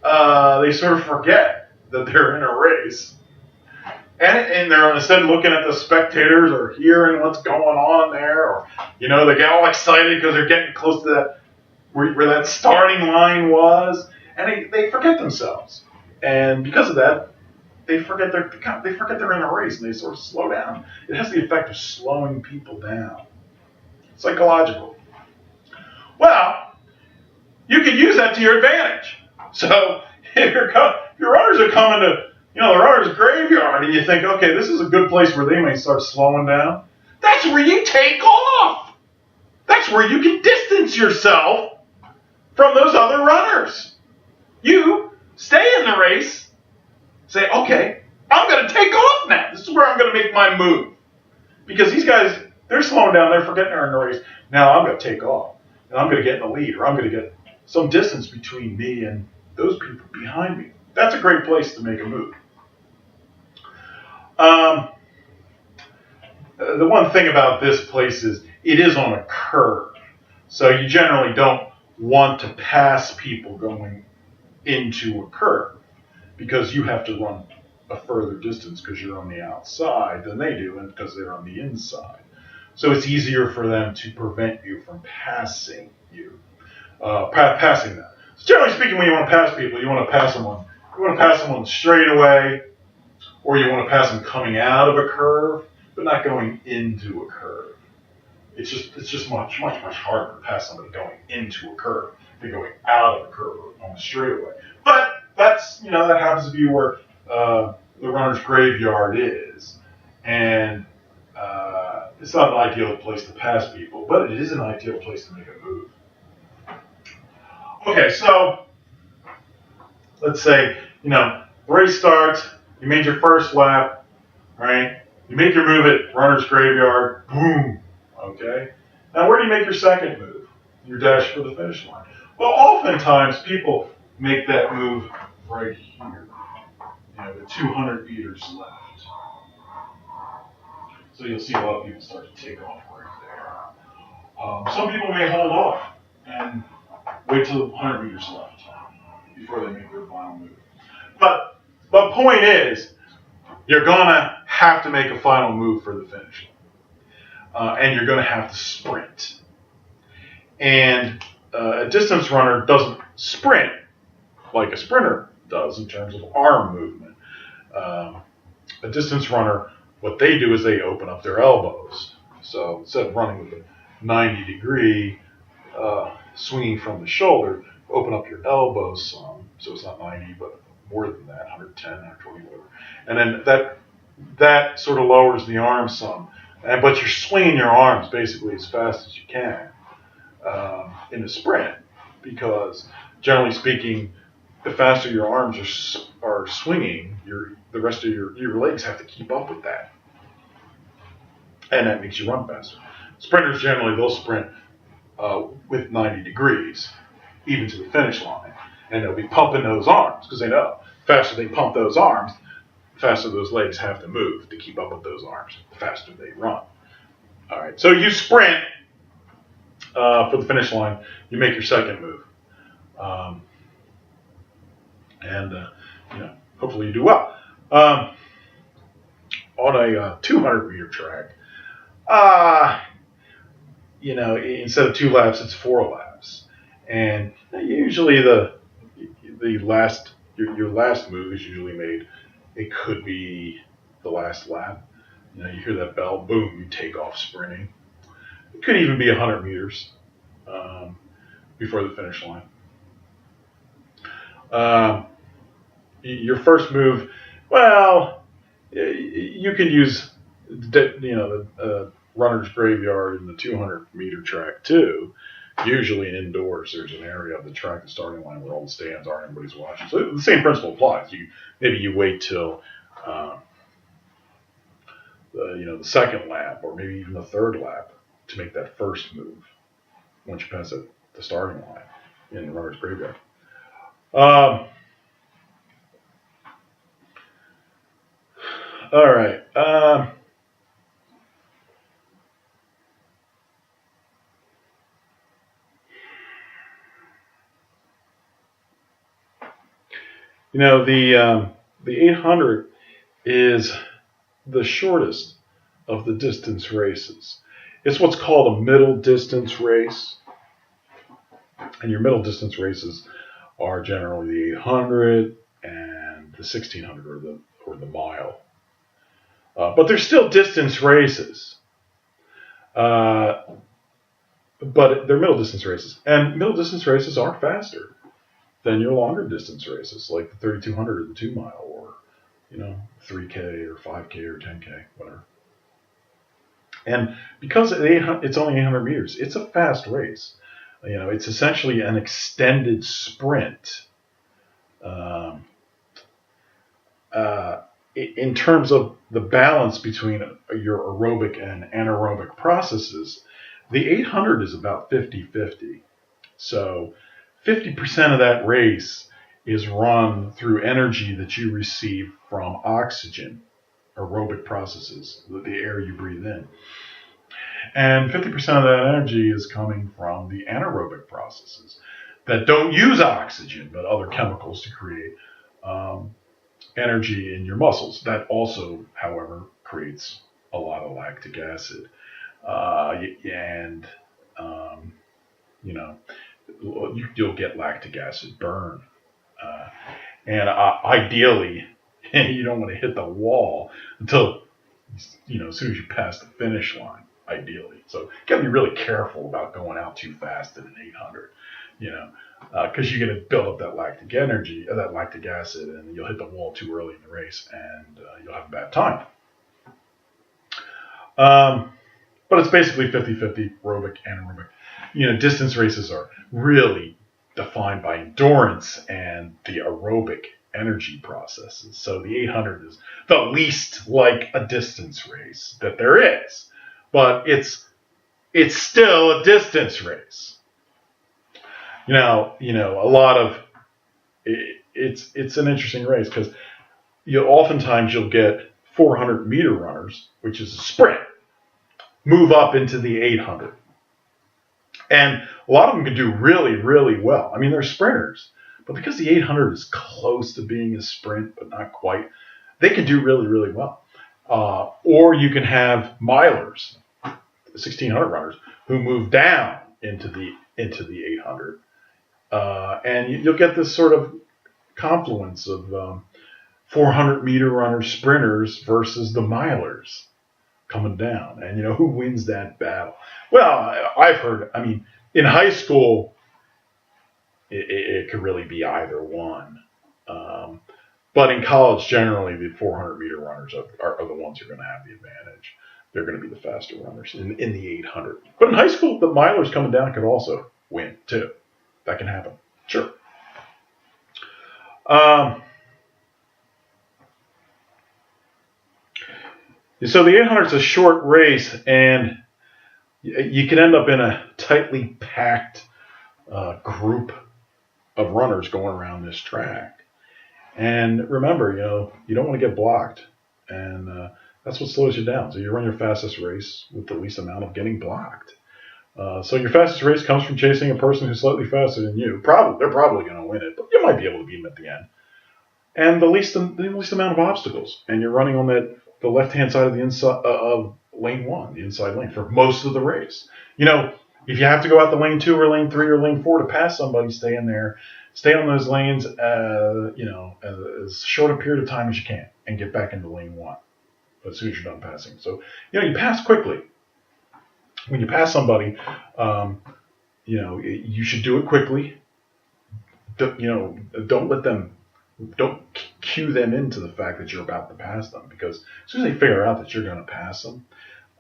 They sort of forget that they're in a race. And they're instead looking at the spectators or hearing what's going on there, or, they get all excited because they're getting close to that, where that starting line was, and they forget themselves. And because of that, they forget they're in a race, and they sort of slow down. It has the effect of slowing people down. Psychological. Well, you can use that to your advantage. So if your runners are coming to, the runner's graveyard, and you think, okay, this is a good place where they may start slowing down, that's where you take off. That's where you can distance yourself from those other runners. You stay in the race, say, okay, I'm going to take off now. This is where I'm going to make my move. Because these guys, they're slowing down, they're forgetting they're in the race. Now I'm going to take off, and I'm going to get in the lead, or I'm going to get some distance between me and those people behind me. That's a great place to make a move. The one thing about this place is it is on a curve. So you generally don't want to pass people going into a curve, because you have to run a further distance because you're on the outside than they do, and because they're on the inside. So it's easier for them to prevent you from passing them. So generally speaking, when you want to pass people, you want to pass them on the straightaway, or you want to pass them coming out of a curve, but not going into a curve. It's just much harder to pass somebody going into a curve than going out of a curve on the straightaway. But that's, that happens to be where the runner's graveyard is, and it's not an ideal place to pass people, but it is an ideal place to make a move. Okay, so let's say, the race starts, you made your first lap, right? You make your move at runner's graveyard, boom, okay? Now where do you make your second move? Your dash for the finish line. Well, oftentimes people make that move right here, with 200 meters left. So you'll see a lot of people start to take off right there. Some people may hold off and wait till 100 meters left before they make their final move. But the point is, you're going to have to make a final move for the finish line. And you're going to have to sprint. And a distance runner doesn't sprint like a sprinter does in terms of arm movement. A distance runner, what they do is they open up their elbows. So instead of running with a 90-degree swinging from the shoulder, open up your elbows some, so it's not 90, but more than that, 110, 120, whatever. And then that sort of lowers the arm some. But you're swinging your arms basically as fast as you can in a sprint, because generally speaking, the faster your arms are swinging, the rest of your legs have to keep up with that, and that makes you run faster. Sprinters generally, they'll sprint with 90 degrees, even to the finish line, and they'll be pumping those arms because they know the faster they pump those arms, the faster those legs have to move to keep up with those arms, the faster they run. All right, so you sprint for the finish line, you make your second move. Hopefully you do well. On a 200-meter track, instead of 2 laps, it's 4 laps. And usually your last move is usually made. It could be the last lap. You hear that bell, boom, you take off sprinting. It could even be 100 meters before the finish line. Your first move, well, you can use the runner's graveyard in the 200-meter track too. Usually indoors, there's an area of the track, the starting line, where all the stands are and everybody's watching. So the same principle applies. Maybe you wait till the second lap or maybe even the third lap to make that first move once you pass the starting line in runner's graveyard. All right. The 800 is the shortest of the distance races. It's what's called a middle distance race. And your middle distance races are generally the 800 and the 1600 or the mile. But they're still distance races. But they're middle distance races. And middle distance races are faster than your longer distance races, like the 3200 or the 2 mile, or 3K or 5K or 10K, whatever. And because it's only 800 meters, it's a fast race. It's essentially an extended sprint. In terms of the balance between your aerobic and anaerobic processes, the 800 is about 50-50. So 50% of that race is run through energy that you receive from oxygen, aerobic processes, the air you breathe in. And 50% of that energy is coming from the anaerobic processes that don't use oxygen, but other chemicals to create energy in your muscles. That also, however, creates a lot of lactic acid. You'll get lactic acid burn. Ideally, you don't want to hit the wall until, as soon as you pass the finish line, ideally. So you got to be really careful about going out too fast in an 800, because you're going to build up that lactic acid, and you'll hit the wall too early in the race, and you'll have a bad time. But it's basically 50-50 aerobic, anaerobic. Distance races are really defined by endurance and the aerobic energy processes. So the 800 is the least like a distance race that there is, but it's still a distance race. A lot of it's an interesting race because oftentimes you'll get 400-meter runners, which is a sprint, move up into the 800. And a lot of them can do really, really well. I mean, they're sprinters, but because the 800 is close to being a sprint, but not quite, they can do really, really well. Or you can have milers, 1600 runners, who move down into the 800. And you'll get this sort of confluence of 400-meter runner sprinters versus the milers coming down. And, who wins that battle? Well, I've heard, in high school, it could really be either one. But in college, generally, the 400-meter runners are the ones who are going to have the advantage. They're going to be the faster runners in the 800. But in high school, the milers coming down could also win, too. That can happen. Sure. So the 800 is a short race, and you can end up in a tightly packed group of runners going around this track. And remember, you don't want to get blocked, and that's what slows you down. So you run your fastest race with the least amount of getting blocked. So your fastest race comes from chasing a person who's slightly faster than you. They're probably going to win it, but you might be able to beat them at the end. And the least amount of obstacles, and you're running on the left-hand side of the inside of lane 1, the inside lane, for most of the race. If you have to go out to lane 2 or lane 3 or lane 4 to pass somebody, stay in there. Stay on those lanes, as short a period of time as you can, and get back into lane 1 as soon as you're done passing. So, you pass quickly. When you pass somebody, you should do it quickly. Don't cue them into the fact that you're about to pass them, because as soon as they figure out that you're going to pass them,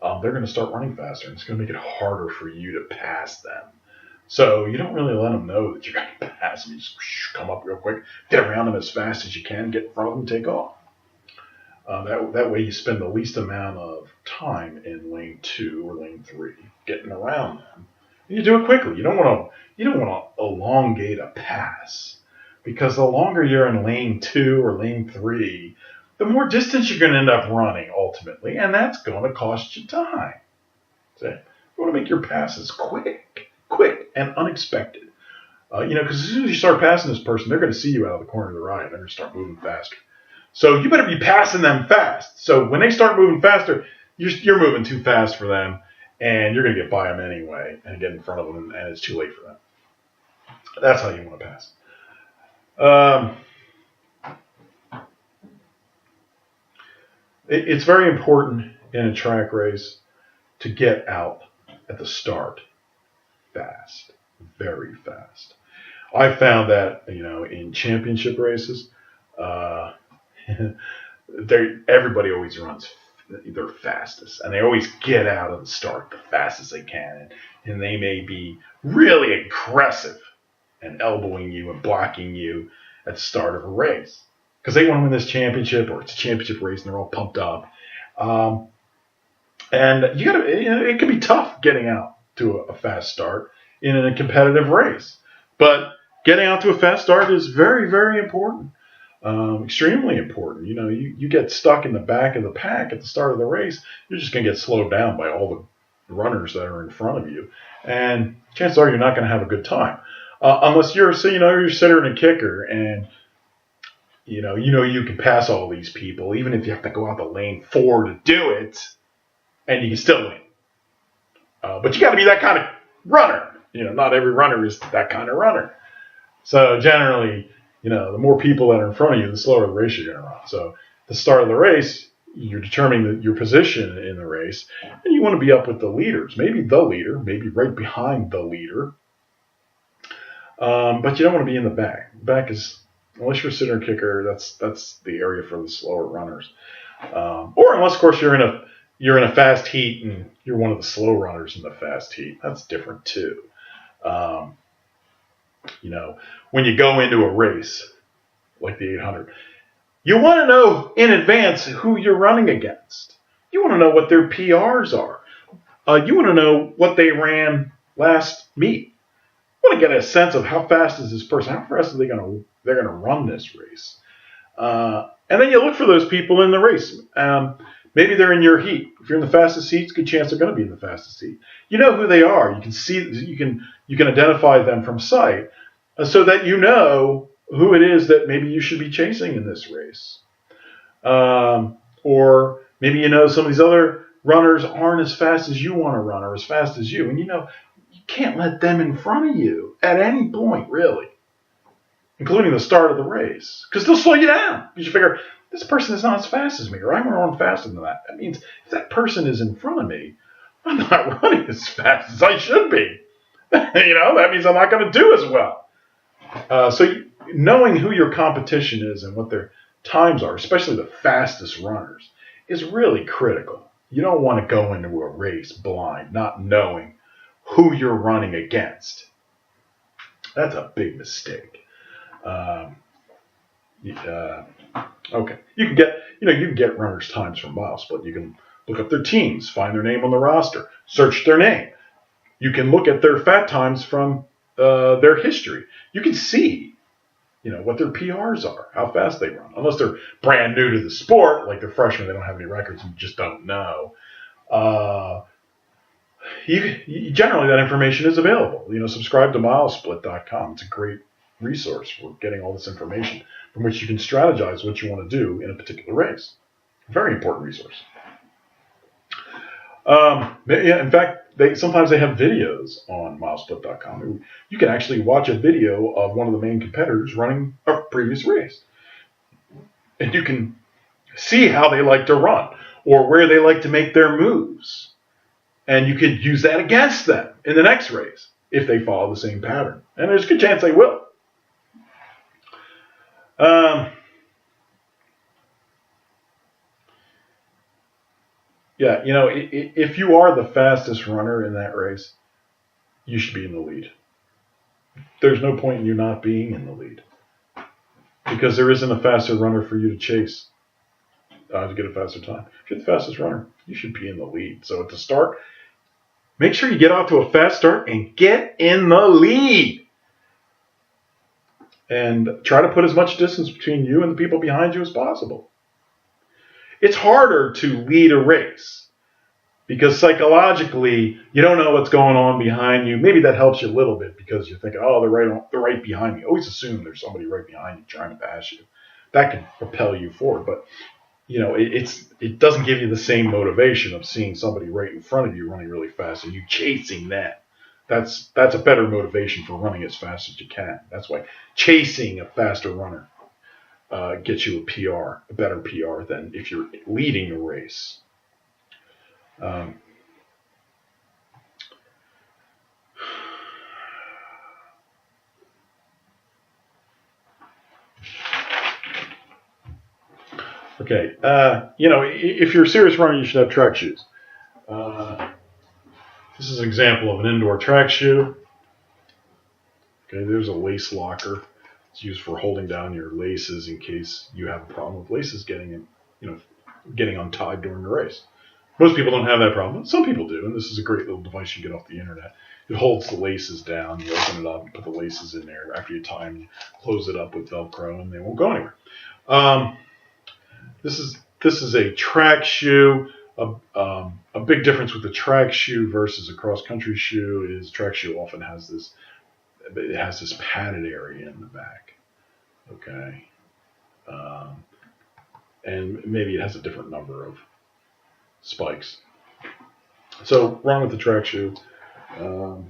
they're going to start running faster, and it's going to make it harder for you to pass them. So you don't really let them know that you're going to pass them. You just come up real quick, get around them as fast as you can, get in front of them, take off. That way you spend the least amount of time in lane 2 or lane 3 getting around them. And you do it quickly. You don't want to elongate a pass, because the longer you're in lane 2 or lane 3, the more distance you're going to end up running ultimately, and that's going to cost you time. So you want to make your passes quick and unexpected. Because as soon as you start passing this person, they're going to see you out of the corner of their eye, and they're going to start moving faster. So you better be passing them fast. So when they start moving faster, you're moving too fast for them, and you're going to get by them anyway and get in front of them, and it's too late for them. That's how you want to pass. It's very important in a track race to get out at the start fast, very fast. I found that, in championship races, everybody always runs their fastest, and they always get out at the start the fastest they can, and they may be really aggressive and elbowing you and blocking you at the start of a race because they want to win this championship, or it's a championship race and they're all pumped up. And it can be tough getting out to a fast start in a competitive race, but getting out to a fast start is very, very important. Extremely important. You get stuck in the back of the pack at the start of the race, you're just going to get slowed down by all the runners that are in front of you, and chances are you're not going to have a good time, unless you're a sitter and a kicker, and you can pass all these people, even if you have to go out to lane 4 to do it, and you can still win. But you got to be that kind of runner. Not every runner is that kind of runner. So generally, the more people that are in front of you, the slower the race you're going to run. So at the start of the race, you're determining your position in the race, and you want to be up with the leaders. Maybe the leader, maybe right behind the leader. But you don't want to be in the back. The back is, unless you're a sitter and kicker, that's the area for the slower runners. Or unless, of course, you're in a fast heat and you're one of the slow runners in the fast heat. That's different too. When you go into a race like the 800, you want to know in advance who you're running against. You want to know what their PRs are. You want to know what they ran last meet. You want to get a sense of how fast is this person, how fast are they're going to run this race. And then you look for those people in the race. Maybe they're in your heat. If you're in the fastest heat, it's a good chance they're going to be in the fastest heat. You know who they are. You can see, you can identify them from sight, so that you know who it is that maybe you should be chasing in this race. Or maybe some of these other runners aren't as fast as you want to run or as fast as you. And you can't let them in front of you at any point, really, including the start of the race, because they'll slow you down. You should figure, this person is not as fast as me, or I'm going to run faster than that. That means if that person is in front of me, I'm not running as fast as I should be. That means I'm not going to do as well. So knowing who your competition is and what their times are, especially the fastest runners, is really critical. You don't want to go into a race blind, not knowing who you're running against. That's a big mistake. Okay, you can get runners' times from MileSplit. You can look up their teams, find their name on the roster, search their name. You can look at their fat times from their history. You can see, what their PRs are, how fast they run. Unless they're brand new to the sport, like they're freshmen, they don't have any records, and you just don't know. Generally, that information is available. Subscribe to MileSplit.com. It's a great resource for getting all this information from which you can strategize what you want to do in a particular race. Very important resource. In fact, sometimes they have videos on MileSplit.com. You can actually watch a video of one of the main competitors running a previous race. And you can see how they like to run or where they like to make their moves. And you could use that against them in the next race if they follow the same pattern. And there's a good chance they will. If you are the fastest runner in that race, you should be in the lead. There's no point in you not being in the lead, because there isn't a faster runner for you to chase. to get a faster time. If you're the fastest runner, you should be in the lead. So at the start, make sure you get off to a fast start and get in the lead. And try to put as much distance between you and the people behind you as possible. It's harder to lead a race because psychologically you don't know what's going on behind you. Maybe that helps you a little bit because you're thinking, oh, they're right behind me. Always assume there's somebody right behind you trying to pass you. That can propel you forward, but it doesn't give you the same motivation of seeing somebody right in front of you running really fast and you chasing that. That's a better motivation for running as fast as you can. That's why chasing a faster runner gets you a PR, a better PR than if you're leading a race. Okay, if you're a serious runner, you should have track shoes. This is an example of an indoor track shoe. Okay, there's a lace locker. It's used for holding down your laces in case you have a problem with laces getting untied during the race. Most people don't have that problem. Some people do, and this is a great little device you get off the internet. It holds the laces down. You open it up and put the laces in there. After you tie them, you close it up with Velcro, and they won't go anywhere. This is a track shoe. A big difference with the track shoe versus a cross-country shoe is track shoe often has this padded area in the back, okay, and maybe it has a different number of spikes. So wrong with the track shoe. You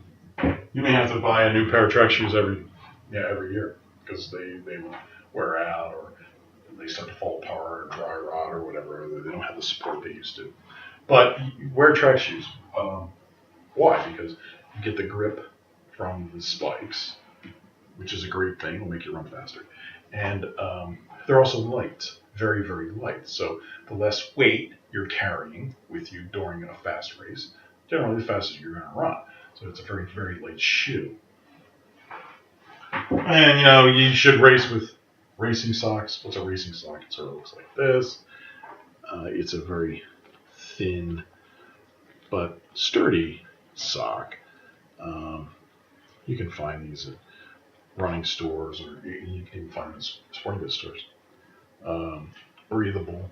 may have to buy a new pair of track shoes every year because they will wear out or they start to fall apart or dry rot or whatever. They don't have the support they used to. But wear track shoes. Why? Because you get the grip from the spikes, which is a great thing. It'll make you run faster. And they're also light, very, very light. So the less weight you're carrying with you during a fast race, generally the faster you're going to run. So it's a very, very light shoe. And, you should race with racing socks. What's a racing sock? It sort of looks like this. It's a very thin but sturdy sock. You can find these at running stores, or you can even find them at sporting goods stores. Breathable.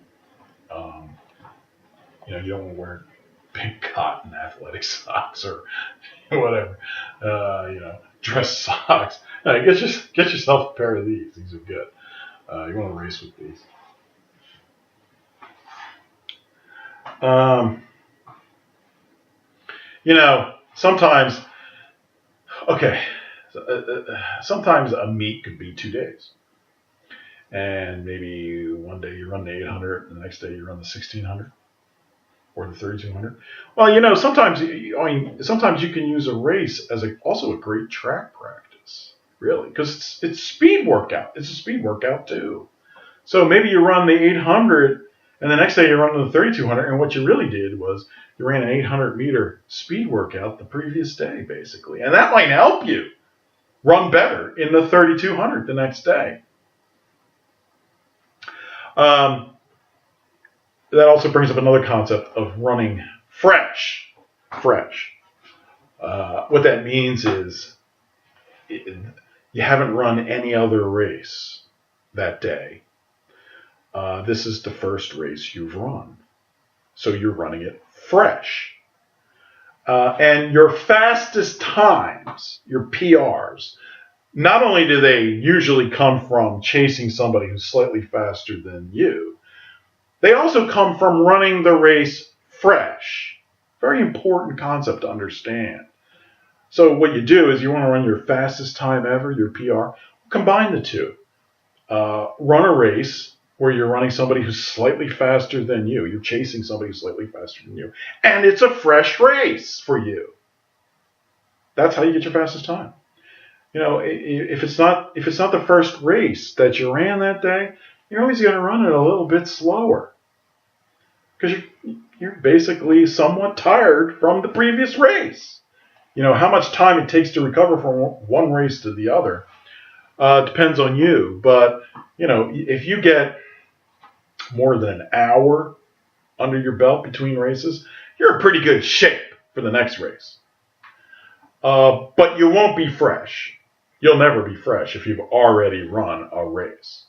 You don't want to wear big cotton athletic socks or whatever. Dress socks. Get yourself a pair of these. These are good. You want to race with these. Sometimes, sometimes a meet could be 2 days. And maybe one day you run the 800, and the next day you run the 1600 or the 3200. Well, sometimes you can use a race as also a great track practice, really, because it's speed workout. It's a speed workout too. So maybe you run the 800, and the next day you run the 3200, and what you really did was you ran an 800-meter speed workout the previous day, basically. And that might help you run better in the 3200 the next day. That also brings up another concept of running fresh. What that means is you haven't run any other race that day. This is the first race you've run. So you're running it fresh. And your fastest times, your PRs, not only do they usually come from chasing somebody who's slightly faster than you, they also come from running the race fresh. Very important concept to understand. So what you do is you want to run your fastest time ever, your PR, combine the two. Run a race where you're running somebody who's slightly faster than you. You're chasing somebody who's slightly faster than you. And it's a fresh race for you. That's how you get your fastest time. If it's not the first race that you ran that day, you're always going to run it a little bit slower. Because you're basically somewhat tired from the previous race. How much time it takes to recover from one race to the other depends on you. But, if you get more than an hour under your belt between races, you're in pretty good shape for the next race. But you won't be fresh. You'll never be fresh if you've already run a race.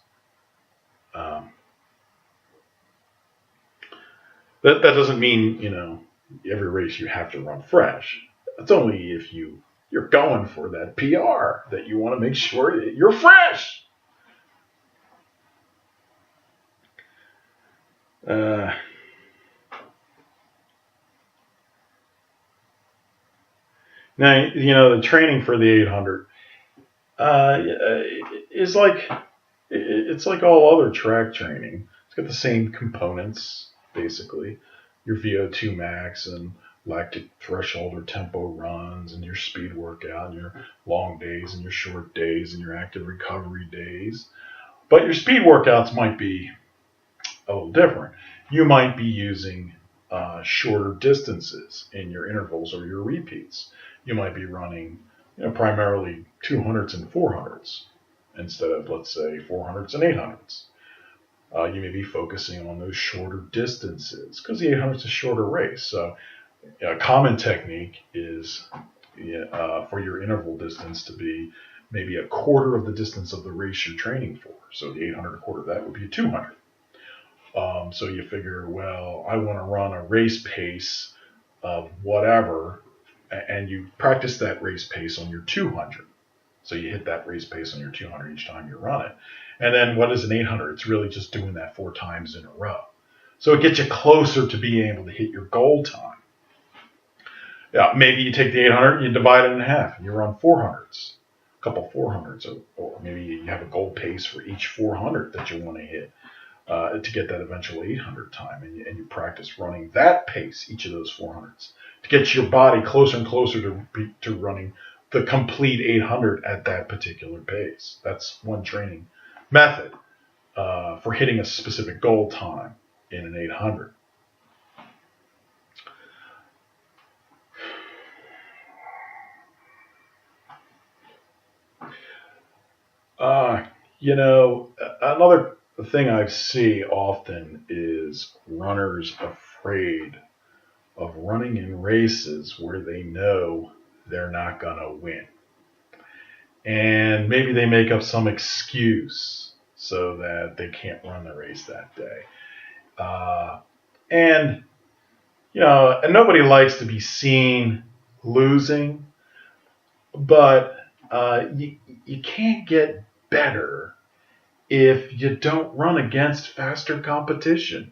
That doesn't mean, every race you have to run fresh. It's only if you're going for that PR that you want to make sure that you're fresh. Now, the training for the 800 is it's like all other track training. It's got the same components, basically. Your VO2 max and lactic threshold or tempo runs and your speed workout and your long days and your short days and your active recovery days. But your speed workouts might be a little different. You might be using shorter distances in your intervals or your repeats. You might be running primarily 200s and 400s instead of, let's say, 400s and 800s. You may be focusing on those shorter distances because the 800 is a shorter race. So a common technique is for your interval distance to be maybe a quarter of the distance of the race you're training for. So the 800, a quarter of that would be a 200. So you figure, well, I want to run a race pace of whatever, and you practice that race pace on your 200. So you hit that race pace on your 200 each time you run it. And then what is an 800? It's really just doing that 4 times in a row. So it gets you closer to being able to hit your goal time. Yeah, maybe you take the 800, you divide it in half, and you run 400s, a couple 400s, or maybe you have a goal pace for each 400 that you want to hit to get that eventual 800 time, and you practice running that pace, each of those 400s, to get your body closer and closer to running the complete 800 at that particular pace. That's one training method for hitting a specific goal time in an 800. Another thing I see often is runners afraid of running in races where they know they're not going to win. And maybe they make up some excuse so that they can't run the race that day. And nobody likes to be seen losing, but you can't get better if you don't run against faster competition.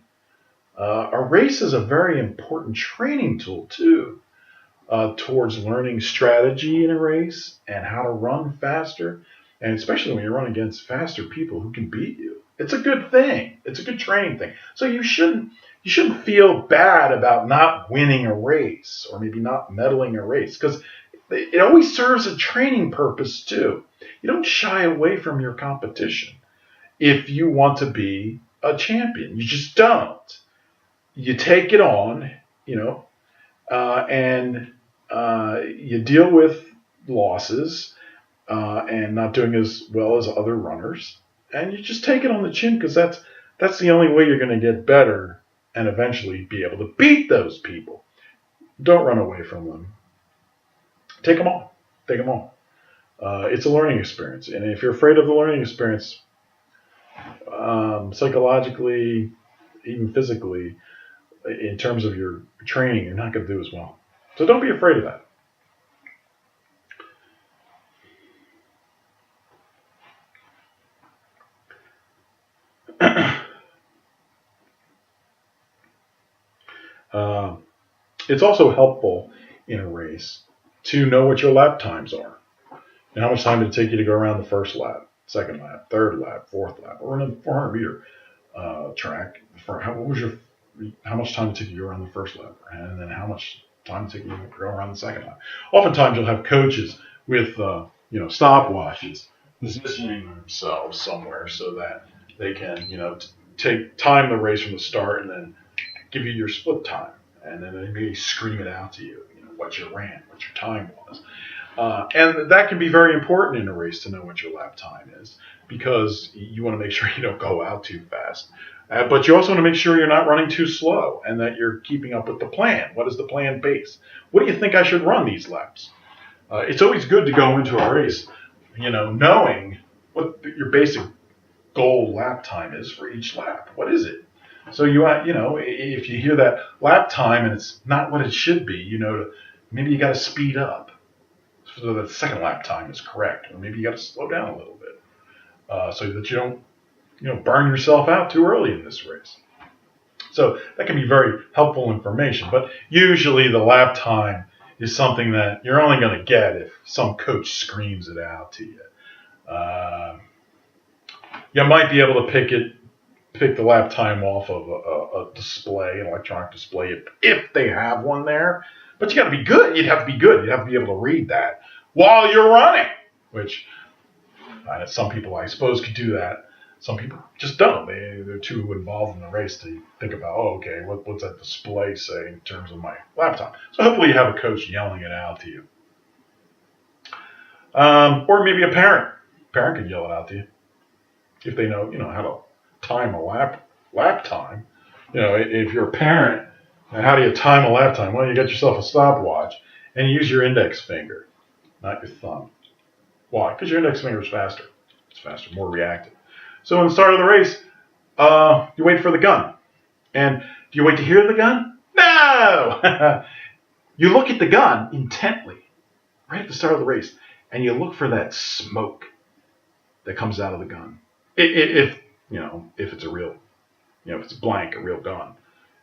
A race is a very important training tool, too, towards learning strategy in a race and how to run faster, and especially when you run against faster people who can beat you. It's a good thing. It's a good training thing. So you shouldn't feel bad about not winning a race or maybe not medaling a race, because it always serves a training purpose, too. You don't shy away from your competition if you want to be a champion. You just don't. You take it on, and you deal with losses and not doing as well as other runners, and you just take it on the chin, because that's the only way you're going to get better and eventually be able to beat those people. Don't run away from them. Take them on. Take them on. It's a learning experience, and if you're afraid of the learning experience, psychologically, even physically, in terms of your training, you're not going to do as well. So don't be afraid of that. It's also helpful in a race to know what your lap times are. And how much time did it take you to go around the first lap, second lap, third lap, fourth lap, or in a 400 meter track? How much time did it take you to go around the first lap, and then how much time did it take you to go around the second lap? Oftentimes, you'll have coaches with stopwatches positioning themselves somewhere so that they can time the race from the start and then give you your split time, and then they may scream it out to you, what you ran, what your time was. And that can be very important in a race to know what your lap time is, because you want to make sure you don't go out too fast. But you also want to make sure you're not running too slow and that you're keeping up with the plan. What is the plan pace? What do you think I should run these laps? It's always good to go into a race, knowing what your basic goal lap time is for each lap. What is it? So if you hear that lap time and it's not what it should be, maybe you got to speed up so that the second lap time is correct, or maybe you got to slow down a little bit so that you don't burn yourself out too early in this race. So that can be very helpful information. But usually the lap time is something that you're only going to get if some coach screams it out to you. You might be able to pick the lap time off of a display, an electronic display, if they have one there. But you got to be good. You'd have to be good. You'd have to be able to read that while you're running, which some people, I suppose, could do that. Some people just don't. They're too involved in the race to think about, okay, what's that display say in terms of my lap time? So hopefully you have a coach yelling it out to you. Or maybe a parent. A parent can yell it out to you if they know, how to time a lap time. If you're a parent, how do you time a lap time? Well, you get yourself a stopwatch and you use your index finger, not your thumb. Why? Because your index finger is faster. It's faster, more reactive. So in the start of the race, you wait for the gun. And do you wait to hear the gun? No! You look at the gun intently, right at the start of the race, and you look for that smoke that comes out of the gun. If it's a real, if it's blank, a real gun.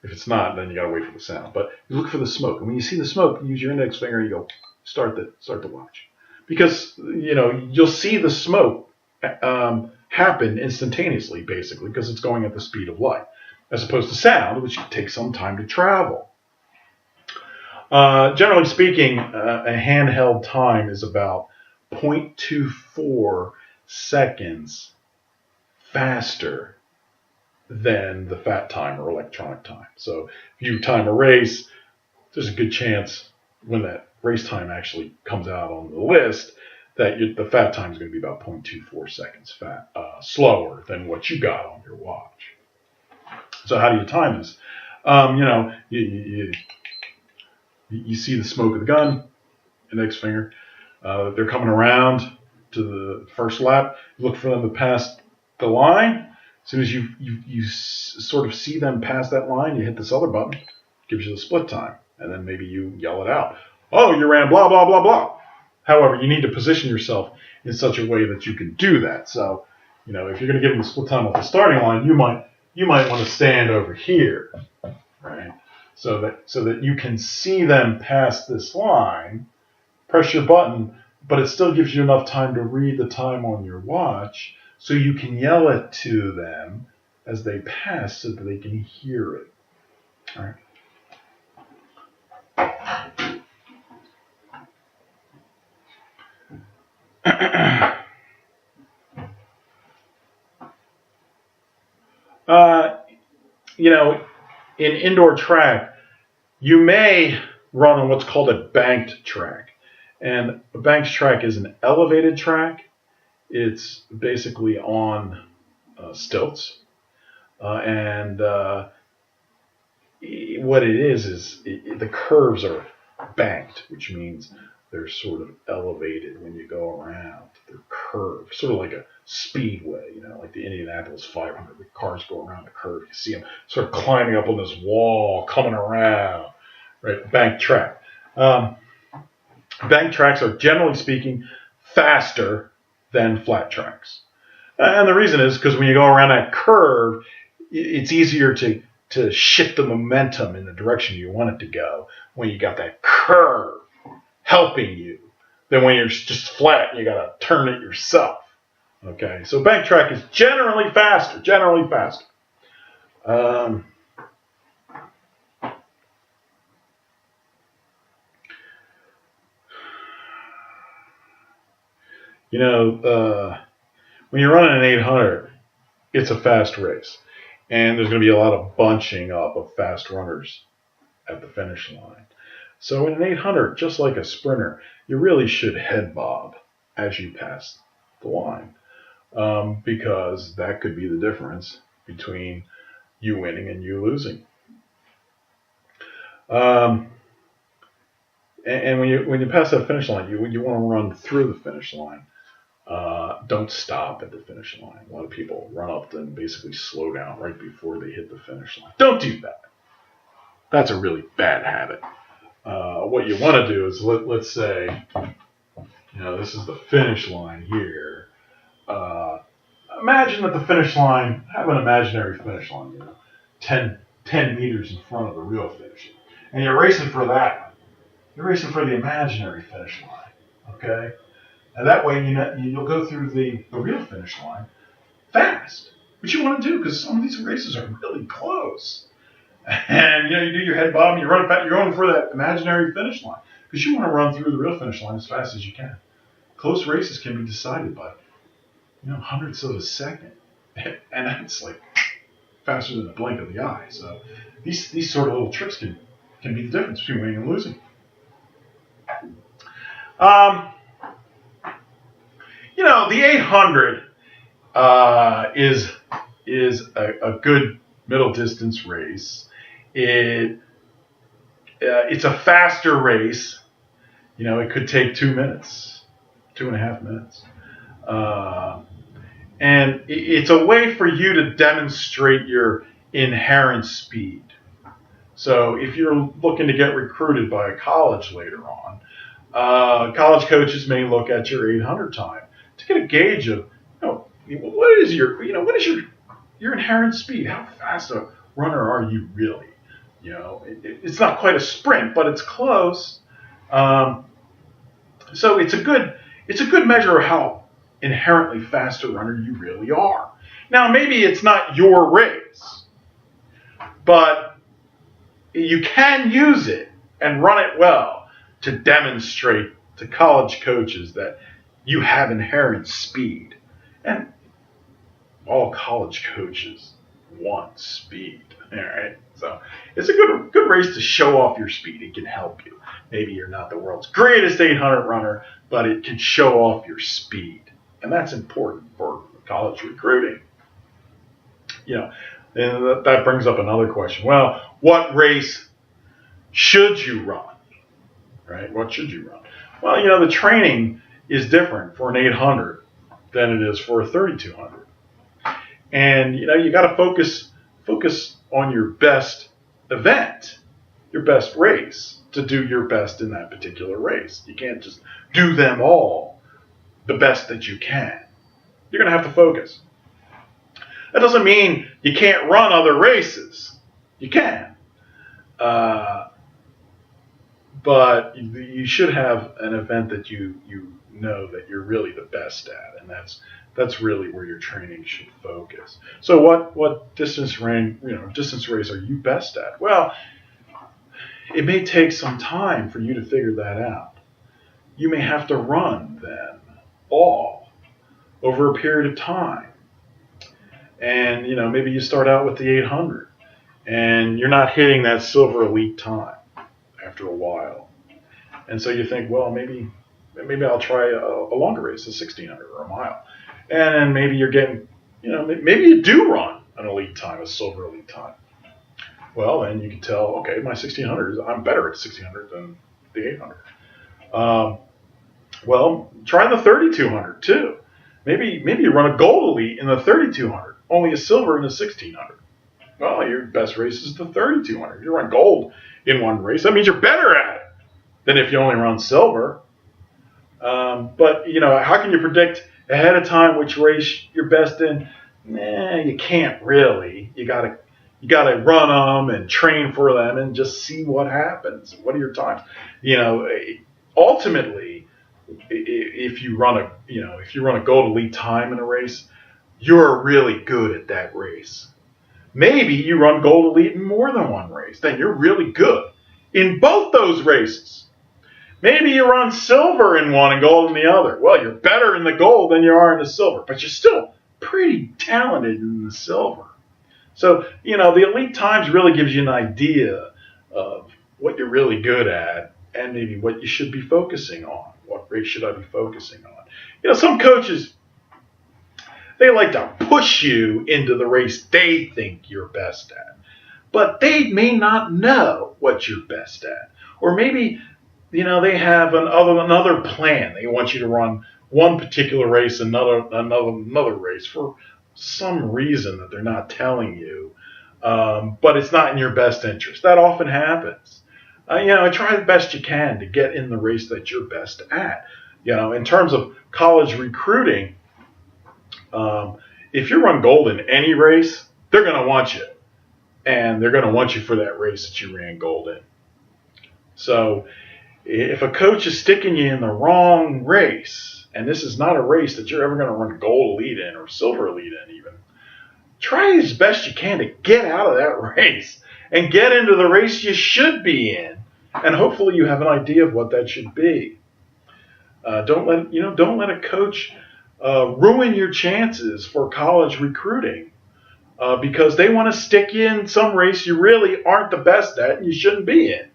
If it's not, then you gotta wait for the sound. But you look for the smoke, and when you see the smoke, you use your index finger and you go, start the watch. Because, you'll see the smoke happen instantaneously, basically, because it's going at the speed of light, as opposed to sound, which takes some time to travel. Generally speaking, a handheld time is about 0.24 seconds faster than the fat time or electronic time. So if you time a race, there's a good chance when that race time actually comes out on the list that the fat time is going to be about 0.24 seconds slower than what you got on your watch. So how do you time this? You see the smoke of the gun, index finger. They're coming around to the first lap. You look for them to pass the line. As soon as you sort of see them pass that line, you hit this other button. Gives you the split time. And then maybe you yell it out. Oh, you ran blah, blah, blah, blah. However, you need to position yourself in such a way that you can do that. So, if you're going to give them the split time off the starting line, you might want to stand over here, right? So that you can see them pass this line, press your button, but it still gives you enough time to read the time on your watch so you can yell it to them as they pass so that they can hear it. All right. In indoor track, you may run on what's called a banked track. And a banked track is an elevated track. It's basically on stilts. And what it is the curves are banked, which means they're sort of elevated when you go around. They're curved, sort of like a speedway, like the Indianapolis 500. The cars go around the curve. You see them sort of climbing up on this wall, coming around, right? Banked track. Banked tracks are, generally speaking, faster than flat tracks. And the reason is because when you go around that curve, it's easier to shift the momentum in the direction you want it to go when you got that curve helping you than when you're just flat and you got to turn it yourself. Okay, so bank track is generally faster. When you're running an 800, it's a fast race. And there's going to be a lot of bunching up of fast runners at the finish line. So in an 800, just like a sprinter, you really should head bob as you pass the line. Because that could be the difference between you winning and you losing. And when you pass that finish line, you want to run through the finish line. Don't stop at the finish line. A lot of people run up and basically slow down right before they hit the finish line. Don't do that. That's a really bad habit. What you want to do is, let's say, this is the finish line here. Imagine that the finish line, have an imaginary finish line, 10 meters in front of the real finish line. And you're racing for that one. You're racing for the imaginary finish line, okay? And that way, you'll go through the real finish line fast, which you want to do because some of these races are really close. And you do your head bob, and you're going for that imaginary finish line because you want to run through the real finish line as fast as you can. Close races can be decided by hundredths of a second, and that's like faster than the blink of the eye. So these sort of little tricks can be the difference between winning and losing. The 800 is a good middle distance race. It's a faster race. It could take 2 minutes, 2.5 minutes. And it's a way for you to demonstrate your inherent speed. So if you're looking to get recruited by a college later on, college coaches may look at your 800 time to get a gauge of, what is your inherent speed? How fast a runner are you really? It's not quite a sprint, but it's close. So it's a good measure of how inherently fast a runner you really are. Now, maybe it's not your race, but you can use it and run it well to demonstrate to college coaches that you have inherent speed. And all college coaches want speed. All right, so it's a good race to show off your speed. It can help you. Maybe you're not the world's greatest 800 runner, but it can show off your speed. And that's important for college recruiting. And that brings up another question. Well, what race should you run? Right? What should you run? Well, the training is different for an 800 than it is for a 3200. And, you got to focus on your best event, your best race, to do your best in that particular race. You can't just do them all the best that you can. You're going to have to focus. That doesn't mean you can't run other races. You can. But you should have an event that you know that you're really the best at, and that's really where your training should focus. So what distance race are you best at? Well, it may take some time for you to figure that out. You may have to run then all over a period of time. And, maybe you start out with the 800 and you're not hitting that silver elite time after a while. And so you think, well, maybe I'll try a longer race, a 1600 or a mile. And then maybe you're getting, maybe you do run an elite time, a silver elite time. Well, then you can tell, okay, my 1600 I'm better at 1600 than the 800. Well, try the 3200 too. Maybe you run a gold elite in the 3200, only a silver in the 1600. Well, your best race is the 3200. If you run gold in one race, that means you're better at it than if you only run silver. But how can you predict ahead of time which race you're best in? You can't really. You gotta run them and train for them and just see what happens. What are your times? Ultimately, if you run a gold elite time in a race, you're really good at that race. Maybe you run gold elite in more than one race, then you're really good in both those races. Maybe you run silver in one and gold in the other. Well, you're better in the gold than you are in the silver, but you're still pretty talented in the silver. So, the elite times really gives you an idea of what you're really good at and maybe what you should be focusing on. What race should I be focusing on? Some coaches, They like to push you into the race they think you're best at. But they may not know what you're best at. Or maybe, they have another plan. They want you to run one particular race, another race for some reason that they're not telling you. But it's not in your best interest. That often happens. Try the best you can to get in the race that you're best at. In terms of college recruiting, if you run gold in any race, they're going to want you. And they're going to want you for that race that you ran gold in. So if a coach is sticking you in the wrong race, and this is not a race that you're ever going to run gold elite in or silver elite in even, try as best you can to get out of that race and get into the race you should be in. And hopefully you have an idea of what that should be. Don't let a coach ruin your chances for college recruiting. Because they want to stick you in some race you really aren't the best at and you shouldn't be in.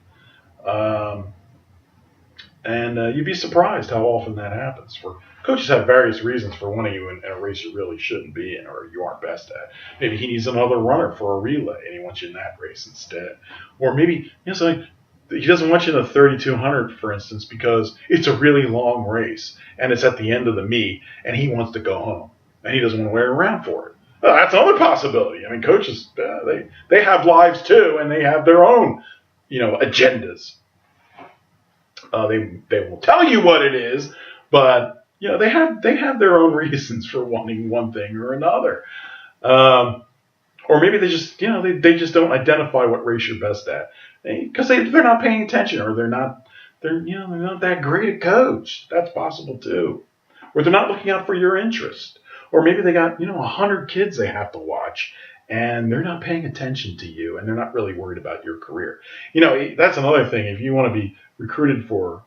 And you'd be surprised how often that happens. Coaches have various reasons for wanting you in a race you really shouldn't be in or you aren't best at. Maybe he needs another runner for a relay and he wants you in that race instead. Or maybe he doesn't want you in the 3200, for instance, because it's a really long race and it's at the end of the meet and he wants to go home and he doesn't want to wait around for it. That's another possibility. I mean, coaches, they have lives too, and they have their own, agendas. They will tell you what it is, but they have their own reasons for wanting one thing or another. Or maybe they just they just don't identify what race you're best at because they're not paying attention, or they're not that great a coach. That's possible too. Or they're not looking out for your interest. Or maybe they got, 100 kids they have to watch, and they're not paying attention to you, and they're not really worried about your career. That's another thing. If you want to be recruited for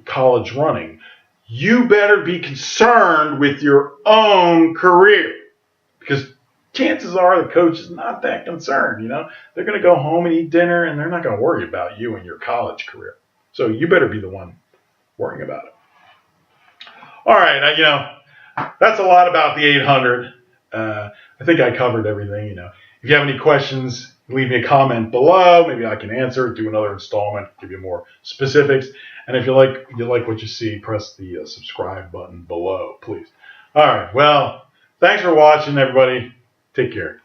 college running, you better be concerned with your own career. Because chances are the coach is not that concerned, They're going to go home and eat dinner, and they're not going to worry about you and your college career. So you better be the one worrying about it. All right, that's a lot about the 800. I think I covered everything. If you have any questions, leave me a comment below. Maybe I can answer, do another installment, give you more specifics. And if you like what you see, press the subscribe button below, please. All right. Well, thanks for watching, everybody. Take care.